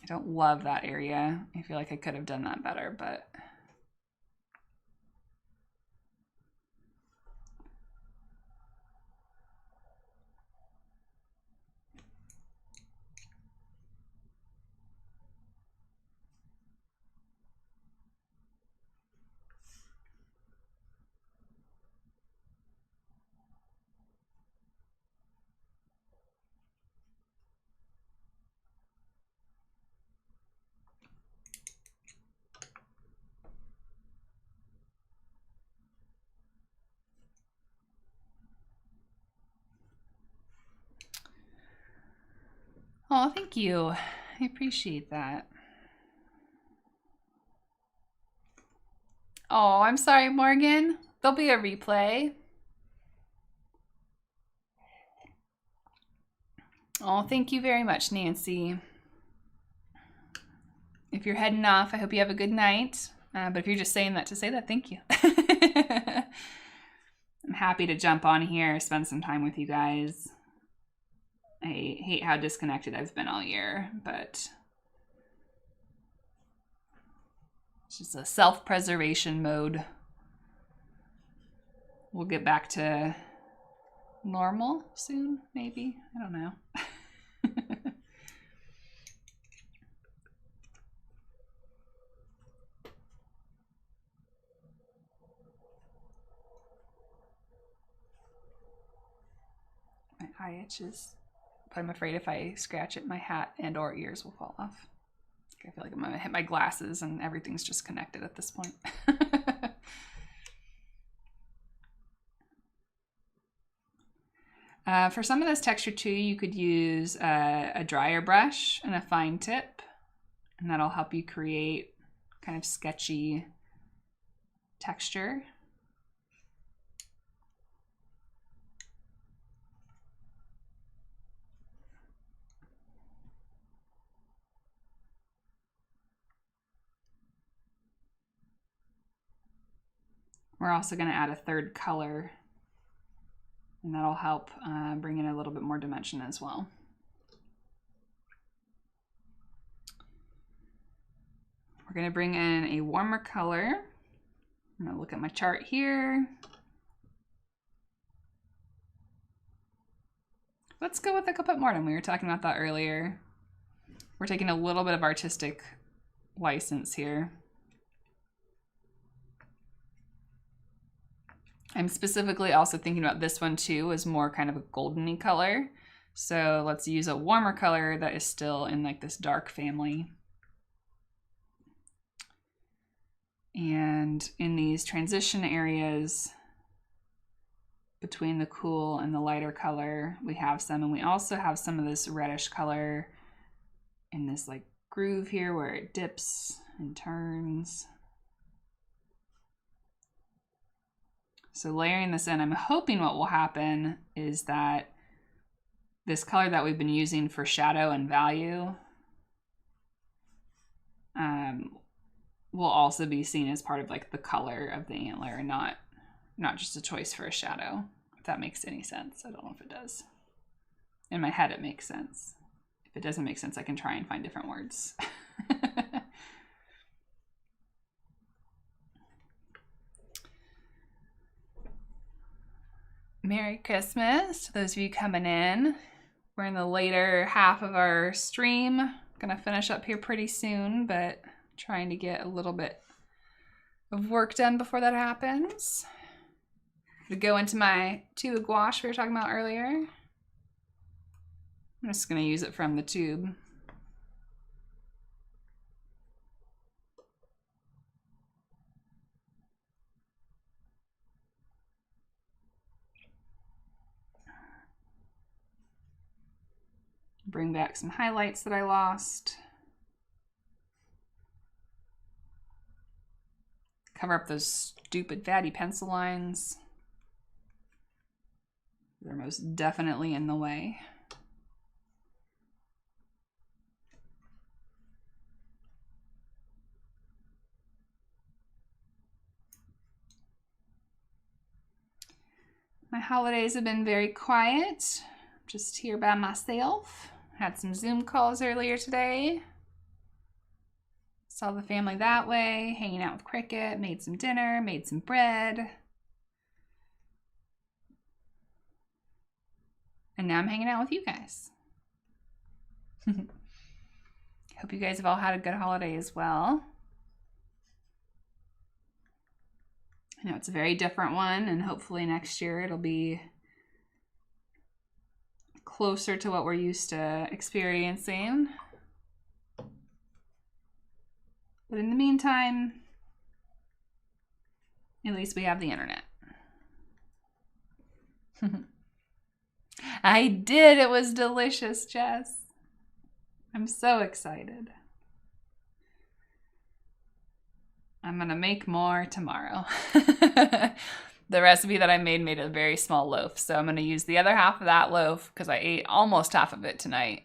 S1: I don't love that area. I feel like I could have done that better, but oh, thank you. I appreciate that. Oh, I'm sorry, Morgan. There'll be a replay. Oh, thank you very much, Nancy. If you're heading off, I hope you have a good night. But if you're just saying that to say that, thank you. I'm happy to jump on here, spend some time with you guys. I hate how disconnected I've been all year, but it's just a self-preservation mode. We'll get back to normal soon, maybe. I don't know. My eye itches. But I'm afraid if I scratch it, my hat and or ears will fall off. I feel like I'm gonna hit my glasses and everything's just connected at this point. For some of this texture too, you could use a drier brush and a fine tip, and that'll help you create kind of sketchy texture. We're also going to add a third color And that'll help bring in a little bit more dimension as well. We're going to bring in a warmer color. I'm going to look at my chart here. Let's go with the Cobalt Mortem. We were talking about that earlier. We're taking a little bit of artistic license here. I'm specifically also thinking about this one too as more kind of a goldeny color. So let's use a warmer color that is still in like this dark family. And in these transition areas between the cool and the lighter color, we have some, and we also have some of this reddish color in this like groove here where it dips and turns. So layering this in, I'm hoping what will happen is that this color that we've been using for shadow and value will also be seen as part of like the color of the antler and not just a choice for a shadow, if that makes any sense. I don't know if it does. In my head, it makes sense. If it doesn't make sense, I can try and find different words. Merry Christmas to those of you coming in. We're in the later half of our stream. Gonna finish up here pretty soon, but trying to get a little bit of work done before that happens. To go into my tube of gouache we were talking about earlier. I'm just gonna use it from the tube. Bring back some highlights that I lost. Cover up those stupid fatty pencil lines. They're most definitely in the way. My holidays have been very quiet. Just here by myself. Had some Zoom calls earlier today. Saw the family that way, hanging out with Cricket, made some dinner, made some bread. And now I'm hanging out with you guys. Hope you guys have all had a good holiday as well. I know it's a very different one, and hopefully next year it'll be closer to what we're used to experiencing. But in the meantime, at least we have the internet. I did. It was delicious, Jess. I'm so excited. I'm gonna make more tomorrow. The recipe that I made a very small loaf. So I'm gonna use the other half of that loaf because I ate almost half of it tonight.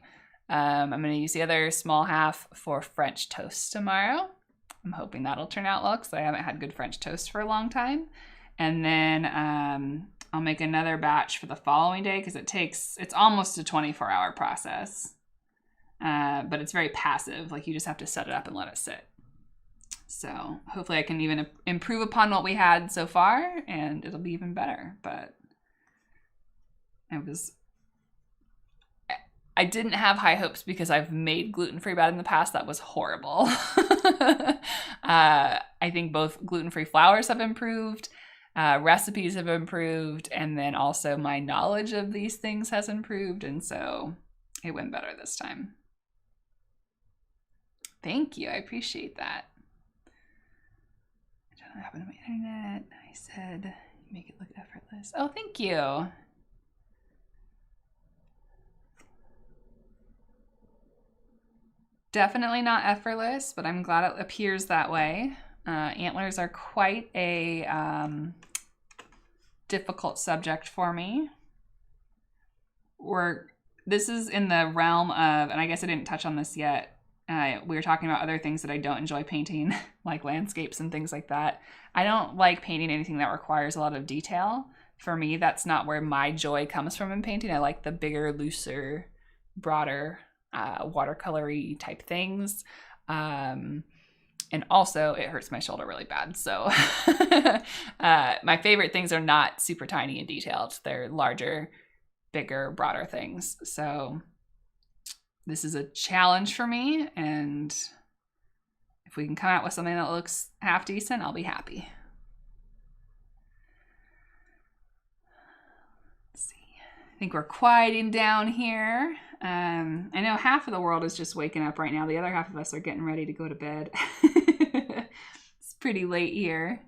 S1: I'm gonna use the other small half for French toast tomorrow. I'm hoping that'll turn out well because I haven't had good French toast for a long time. And then I'll make another batch for the following day because it's almost a 24-hour process. But it's very passive. Like you just have to set it up and let it sit. So hopefully I can even improve upon what we had so far and it'll be even better. But I didn't have high hopes because I've made gluten-free bread in the past. That was horrible. I think both gluten-free flours have improved, recipes have improved, and then also my knowledge of these things has improved. And so it went better this time. Thank you. I appreciate that. I don't know what happened to my internet. I said, make it look effortless. Oh, thank you. Definitely not effortless, but I'm glad it appears that way. Antlers are quite a difficult subject for me. This is in the realm of, and I guess I didn't touch on this yet, we were talking about other things that I don't enjoy painting, like landscapes and things like that. I don't like painting anything that requires a lot of detail. for me, that's not where my joy comes from in painting. I like the bigger, looser, broader, watercolory type things. And also it hurts my shoulder really bad. So my favorite things are not super tiny and detailed. They're larger, bigger, broader things. So this is a challenge for me. And if we can come out with something that looks half decent, I'll be happy. Let's see. I think we're quieting down here. I know half of the world is just waking up right now. The other half of us are getting ready to go to bed. It's pretty late here.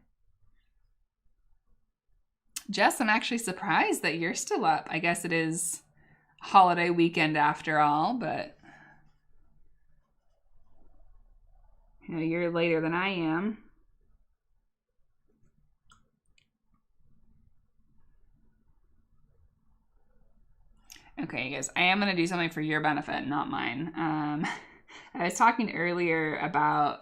S1: Jess, I'm actually surprised that you're still up. I guess it is holiday weekend after all, but you know, you're later than I am. Okay, guys, I am going to do something for your benefit, not mine. I was talking earlier about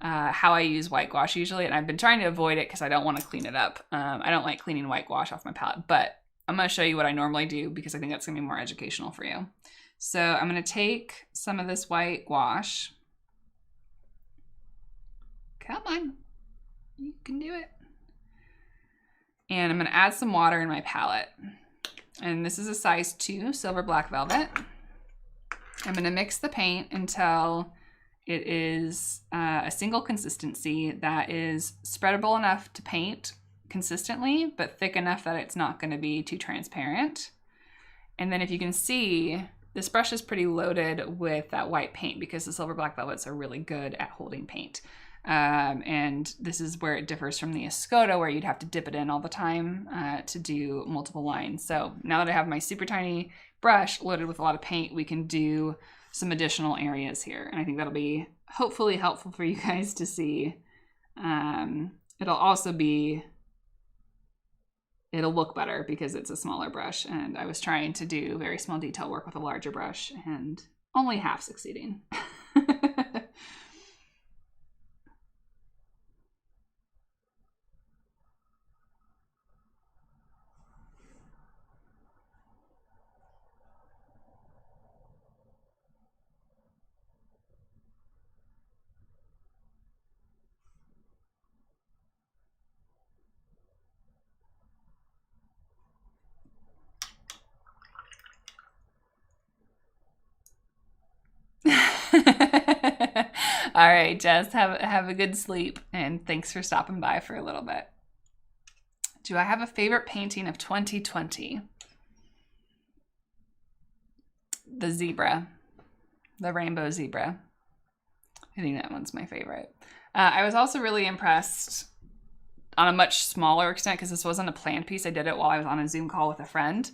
S1: how I use white gouache usually, and I've been trying to avoid it because I don't want to clean it up. I don't like cleaning white gouache off my palette, but I'm going to show you what I normally do because I think that's going to be more educational for you. So I'm going to take some of this white gouache. Come on, you can do it. And I'm going to add some water in my palette. And this is a size 2 silver black velvet. I'm going to mix the paint until it is a single consistency that is spreadable enough to paint consistently, but thick enough that it's not going to be too transparent. And then if you can see, this brush is pretty loaded with that white paint because the silver black velvets are really good at holding paint. And this is where it differs from the Escoda, where you'd have to dip it in all the time to do multiple lines. So now that I have my super tiny brush loaded with a lot of paint, we can do some additional areas here. And I think that'll be hopefully helpful for you guys to see. It'll also be, it'll look better because it's a smaller brush. And I was trying to do very small detail work with a larger brush and only half succeeding. All right, Jess, have a good sleep, and thanks for stopping by for a little bit. Do I have a favorite painting of 2020? The zebra, the rainbow zebra. I think that one's my favorite. I was also really impressed on a much smaller extent because this wasn't a planned piece. I did it while I was on a Zoom call with a friend.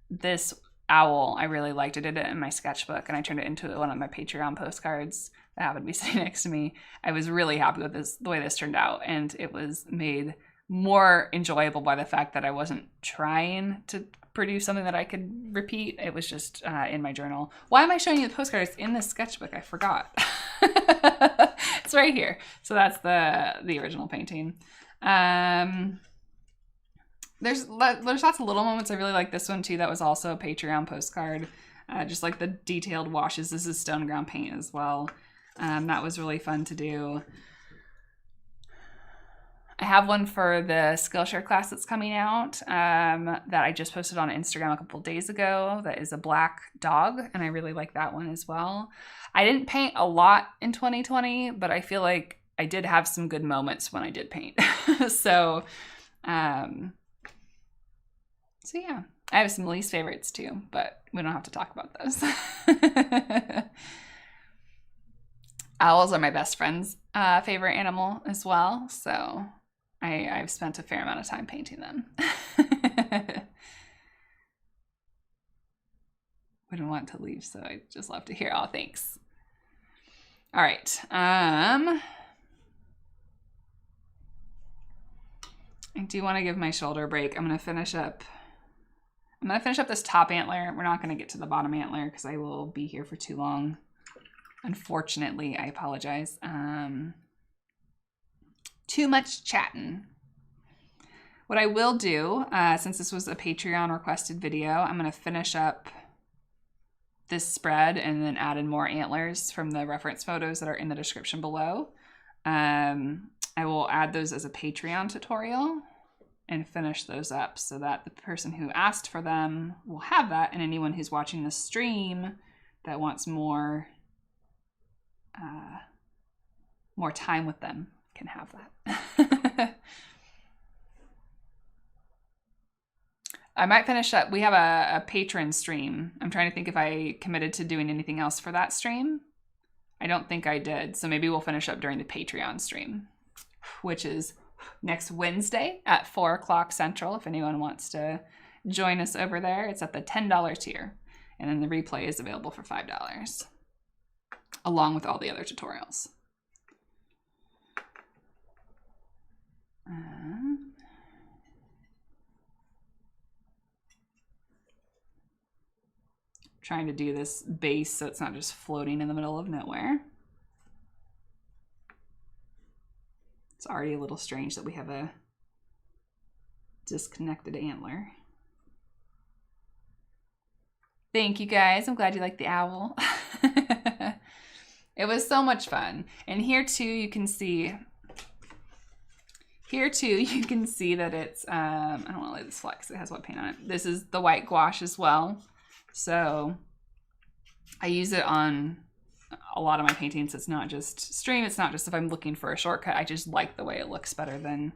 S1: This owl I really liked. I did it in my sketchbook and I turned it into one of my Patreon postcards that happened to be sitting next to me. I was really happy with this, the way this turned out, and it was made more enjoyable by the fact that I wasn't trying to produce something that I could repeat. It was just in my journal. Why am I showing you the postcards in this sketchbook? I forgot. It's right here. So that's the original painting. There's lots of little moments. I really like this one too. That was also a Patreon postcard. Just like the detailed washes. This is stone ground paint as well. That was really fun to do. I have one for the Skillshare class that's coming out that I just posted on Instagram a couple days ago. That is a black dog, and I really like that one as well. I didn't paint a lot in 2020, but I feel like I did have some good moments when I did paint. So yeah, I have some least favorites too, but we don't have to talk about those. Owls are my best friend's favorite animal as well, so I've spent a fair amount of time painting them. Wouldn't want to leave, so I just love to hear. Oh, thanks. All right. I do want to give my shoulder a break. I'm gonna finish up this top antler. We're not gonna get to the bottom antler because I will be here for too long. Unfortunately, I apologize. Too much chatting. What I will do, since this was a Patreon requested video, I'm going to finish up this spread and then add in more antlers from the reference photos that are in the description below. I will add those as a Patreon tutorial and finish those up so that the person who asked for them will have that, and anyone who's watching the stream that wants more time with them can have that. I might finish up. We have a patron stream. I'm trying to think if I committed to doing anything else for that stream. I don't think I did. So maybe we'll finish up during the Patreon stream, which is next Wednesday at 4 o'clock Central. If anyone wants to join us over there, it's at the $10 tier. And then the replay is available for $5, along with all the other tutorials. Trying to do this base so it's not just floating in the middle of nowhere. It's already a little strange that we have a disconnected antler. Thank you guys. I'm glad you liked the owl. It was so much fun. And here too you can see that it's I don't want to lay this flat because it has wet paint on it. This is the white gouache as well. So I use it on a lot of my paintings. It's not just stream. It's not just if I'm looking for a shortcut. I just like the way it looks better than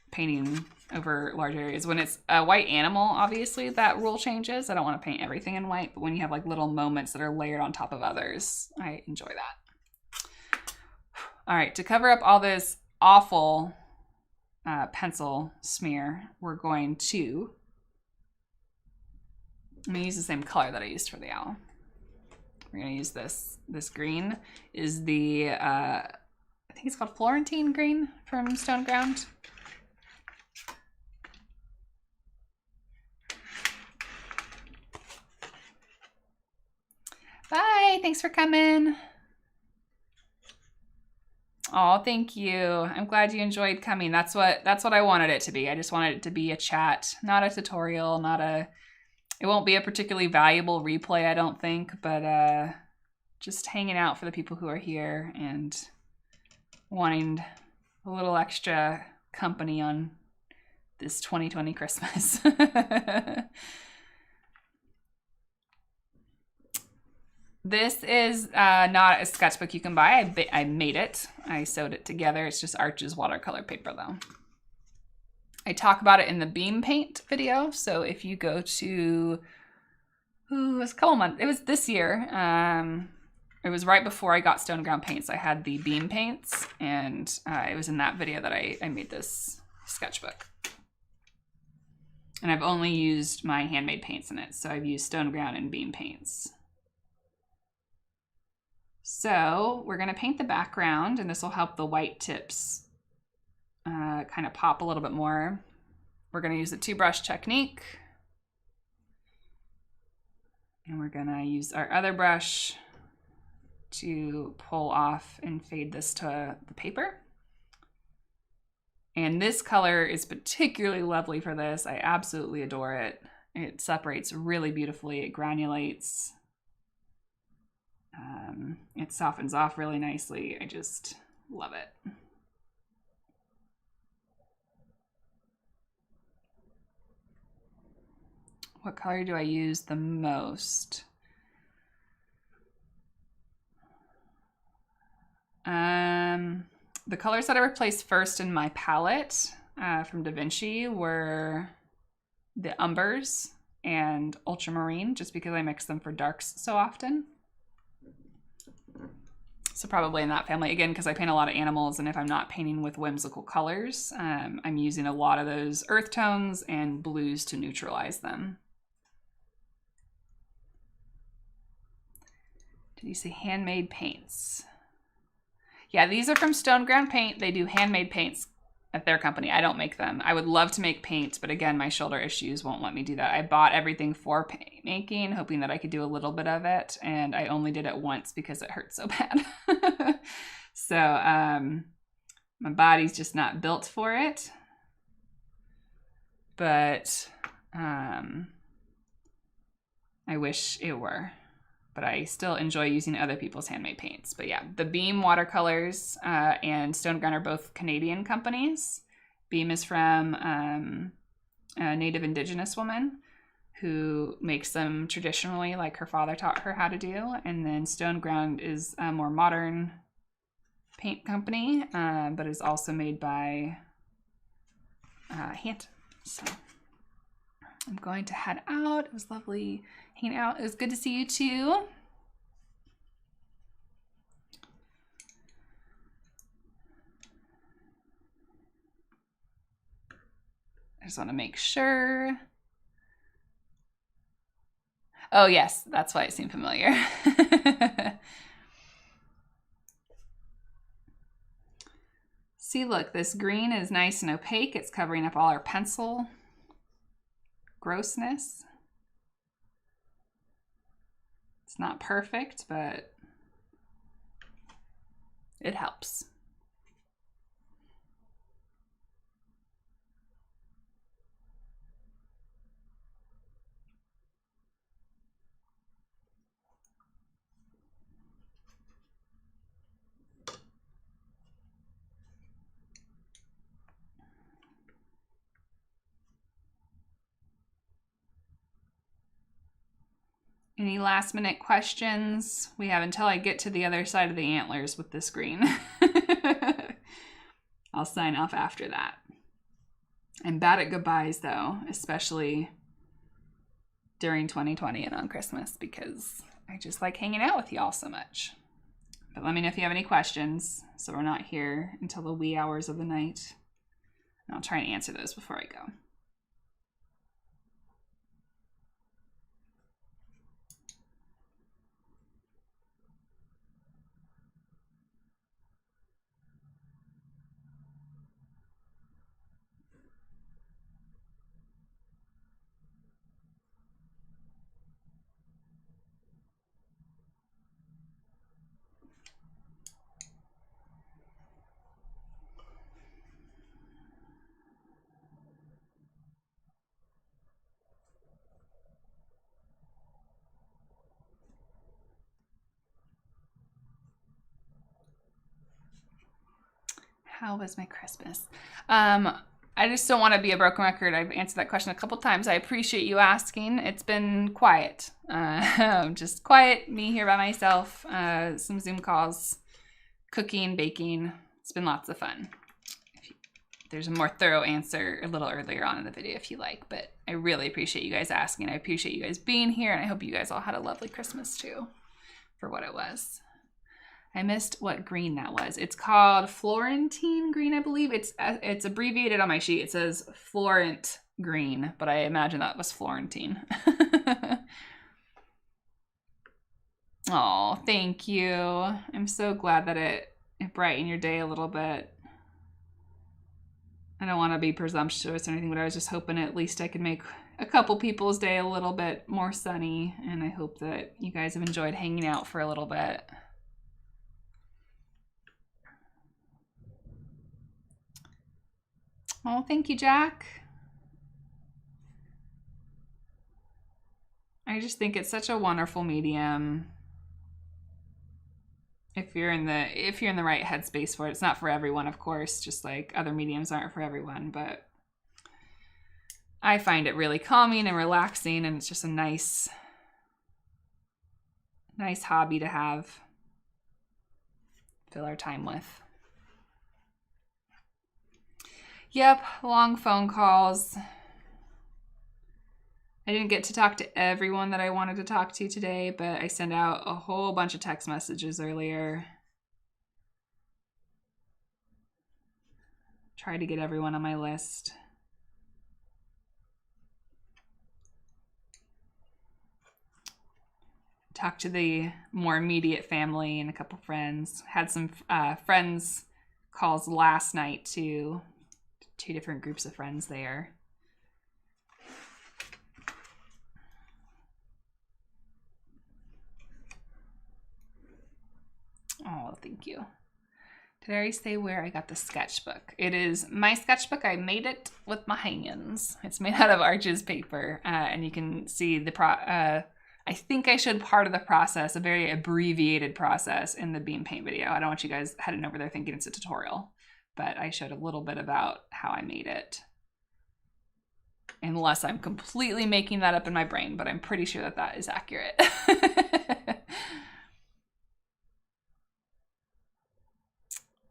S1: painting over large areas. When it's a white animal, obviously that rule changes. I don't want to paint everything in white, but when you have like little moments that are layered on top of others, I enjoy that. All right, to cover up all this awful pencil smear, we're going to I'm going to use the same color that I used for the owl. We're going to use this. This green is the, I think it's called Florentine green from Stone Ground. Bye, thanks for coming. Oh, thank you. I'm glad you enjoyed coming. That's what I wanted it to be. I just wanted it to be a chat, not a tutorial, it won't be a particularly valuable replay, I don't think, but just hanging out for the people who are here and wanting a little extra company on this 2020 Christmas. This is not a sketchbook you can buy. I made it. I sewed it together. It's just Arches watercolor paper though. I talk about it in the beam paint video. So if you go to, it was a couple months, it was this year. It was right before I got Stone Ground Paints. I had the beam paints and it was in that video that I made this sketchbook. And I've only used my handmade paints in it. So I've used Stone Ground and beam paints. So we're gonna paint the background and this will help the white tips kind of pop a little bit more. We're gonna use the 2-brush technique. And we're gonna use our other brush to pull off and fade this to the paper. And this color is particularly lovely for this. I absolutely adore it. It separates really beautifully, it granulates. It softens off really nicely. I just love it. What color do I use the most? The colors that I replaced first in my palette from Da Vinci were the umbers and ultramarine, just because I mix them for darks so often. So probably in that family, again, because I paint a lot of animals, and if I'm not painting with whimsical colors, I'm using a lot of those earth tones and blues to neutralize them. Did you say Handmade Paints? Yeah, these are from Stone Ground Paint. They do handmade paints at their company. I don't make them. I would love to make paint, but again, my shoulder issues won't let me do that. I bought everything for paint making, hoping that I could do a little bit of it, and I only did it once because it hurt so bad. So My body's just not built for it. But I wish it were. But I still enjoy using other people's handmade paints. But yeah, the Beam watercolors and Stone Ground are both Canadian companies. Beam is from a Native Indigenous woman who makes them traditionally like her father taught her how to do. And then Stone Ground is a more modern paint company, but is also made by hand. So I'm going to head out. It was lovely hanging out. It was good to see you too. I just want to make sure. Oh yes, that's why it seemed familiar. See, look, this green is nice and opaque. It's covering up all our pencil grossness. It's not perfect, but it helps. Any last minute questions? We have until I get to the other side of the antlers with this green. I'll sign off after that. I'm bad at goodbyes though, especially during 2020 and on Christmas, because I just like hanging out with y'all so much. But let me know if you have any questions so we're not here until the wee hours of the night. And I'll try and answer those before I go. How was my Christmas? I just don't want to be a broken record. I've answered that question a couple times. I appreciate you asking. It's been quiet. Just quiet, me here by myself, some Zoom calls, cooking, baking. It's been lots of fun. There's a more thorough answer a little earlier on in the video if you like, but I really appreciate you guys asking. I appreciate you guys being here, and I hope you guys all had a lovely Christmas too, for what it was. I missed what green that was. It's called Florentine green, I believe. It's abbreviated on my sheet. It says Florent green, but I imagine that was Florentine. Oh, thank you. I'm so glad that it brightened your day a little bit. I don't want to be presumptuous or anything, but I was just hoping at least I could make a couple people's day a little bit more sunny, and I hope that you guys have enjoyed hanging out for a little bit. Oh, thank you, Jack. I just think it's such a wonderful medium. If you're in the right headspace for it. It's not for everyone, of course, just like other mediums aren't for everyone, but I find it really calming and relaxing, and it's just a nice hobby to have, fill our time with. Yep, long phone calls. I didn't get to talk to everyone that I wanted to talk to today, but I sent out a whole bunch of text messages earlier. Tried to get everyone on my list. Talked to the more immediate family and a couple friends. Had some friends calls last night too. 2 different groups of friends there. Oh, thank you. Did I already say where I got the sketchbook? It is my sketchbook. I made it with my hands. It's made out of Arches paper, and you can see the I think I showed part of the process, a very abbreviated process, in the beam paint video. I don't want you guys heading over there thinking it's a tutorial, but I showed a little bit about how I made it. Unless I'm completely making that up in my brain, but I'm pretty sure that that is accurate.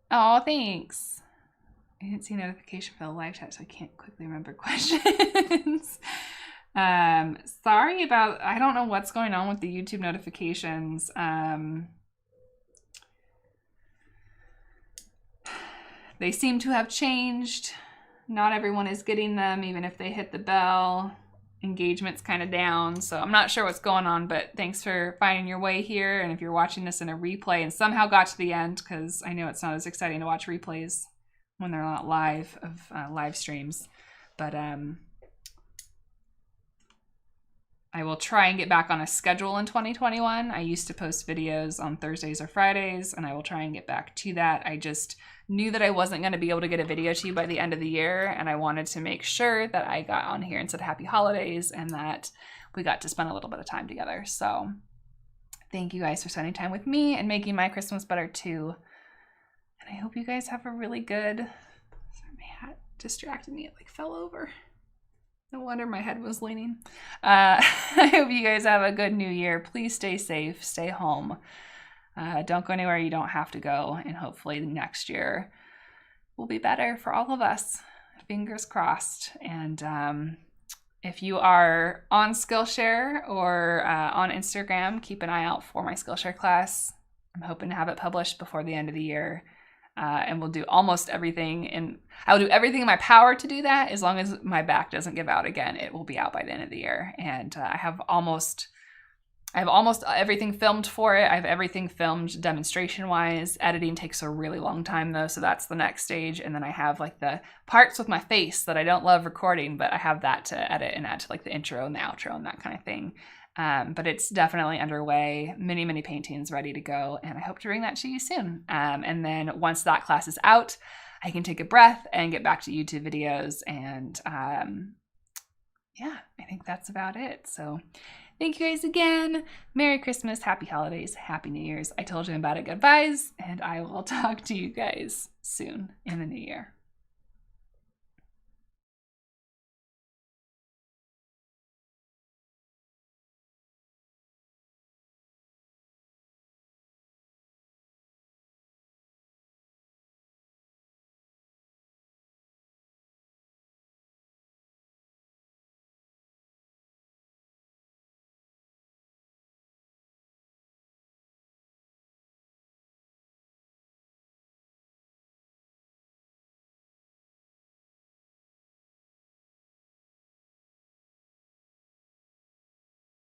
S1: Oh, thanks. I didn't see a notification for the live chat, so I can't quickly remember questions. Sorry about, I don't know what's going on with the YouTube notifications. They seem to have changed. Not everyone is getting them, even if they hit the bell. Engagement's kind of down, so I'm not sure what's going on, but thanks for finding your way here. And if you're watching this in a replay and somehow got to the end, because I know it's not as exciting to watch replays when they're not live of live streams, but I will try and get back on a schedule in 2021. I used to post videos on Thursdays or Fridays, and I will try and get back to that. I just knew that I wasn't going to be able to get a video to you by the end of the year, and I wanted to make sure that I got on here and said happy holidays and that we got to spend a little bit of time together. So thank you guys for spending time with me and making my Christmas better too. And I hope you guys have a really good... Sorry, my hat distracted me. It like fell over. No wonder my head was leaning. I hope you guys have a good new year. Please stay safe, stay home. Don't go anywhere you don't have to go. And hopefully next year will be better for all of us. Fingers crossed. And if you are on Skillshare or on Instagram, keep an eye out for my Skillshare class. I'm hoping to have it published before the end of the year. And we'll do almost everything, and I'll do everything in my power to do that. As long as my back doesn't give out again, it will be out by the end of the year. And I have almost everything filmed for it. I have everything filmed demonstration wise. Editing takes a really long time though, so that's the next stage. And then I have like the parts with my face that I don't love recording, but I have that to edit and add to like the intro and the outro and that kind of thing. But it's definitely underway. Many paintings ready to go, and I hope to bring that to you soon. And then once that class is out, I can take a breath and get back to YouTube videos. And yeah, I think that's about it. So thank you guys again. Merry Christmas, happy holidays, happy New Year's. I told you about it. Goodbyes, and I will talk to you guys soon in the new year.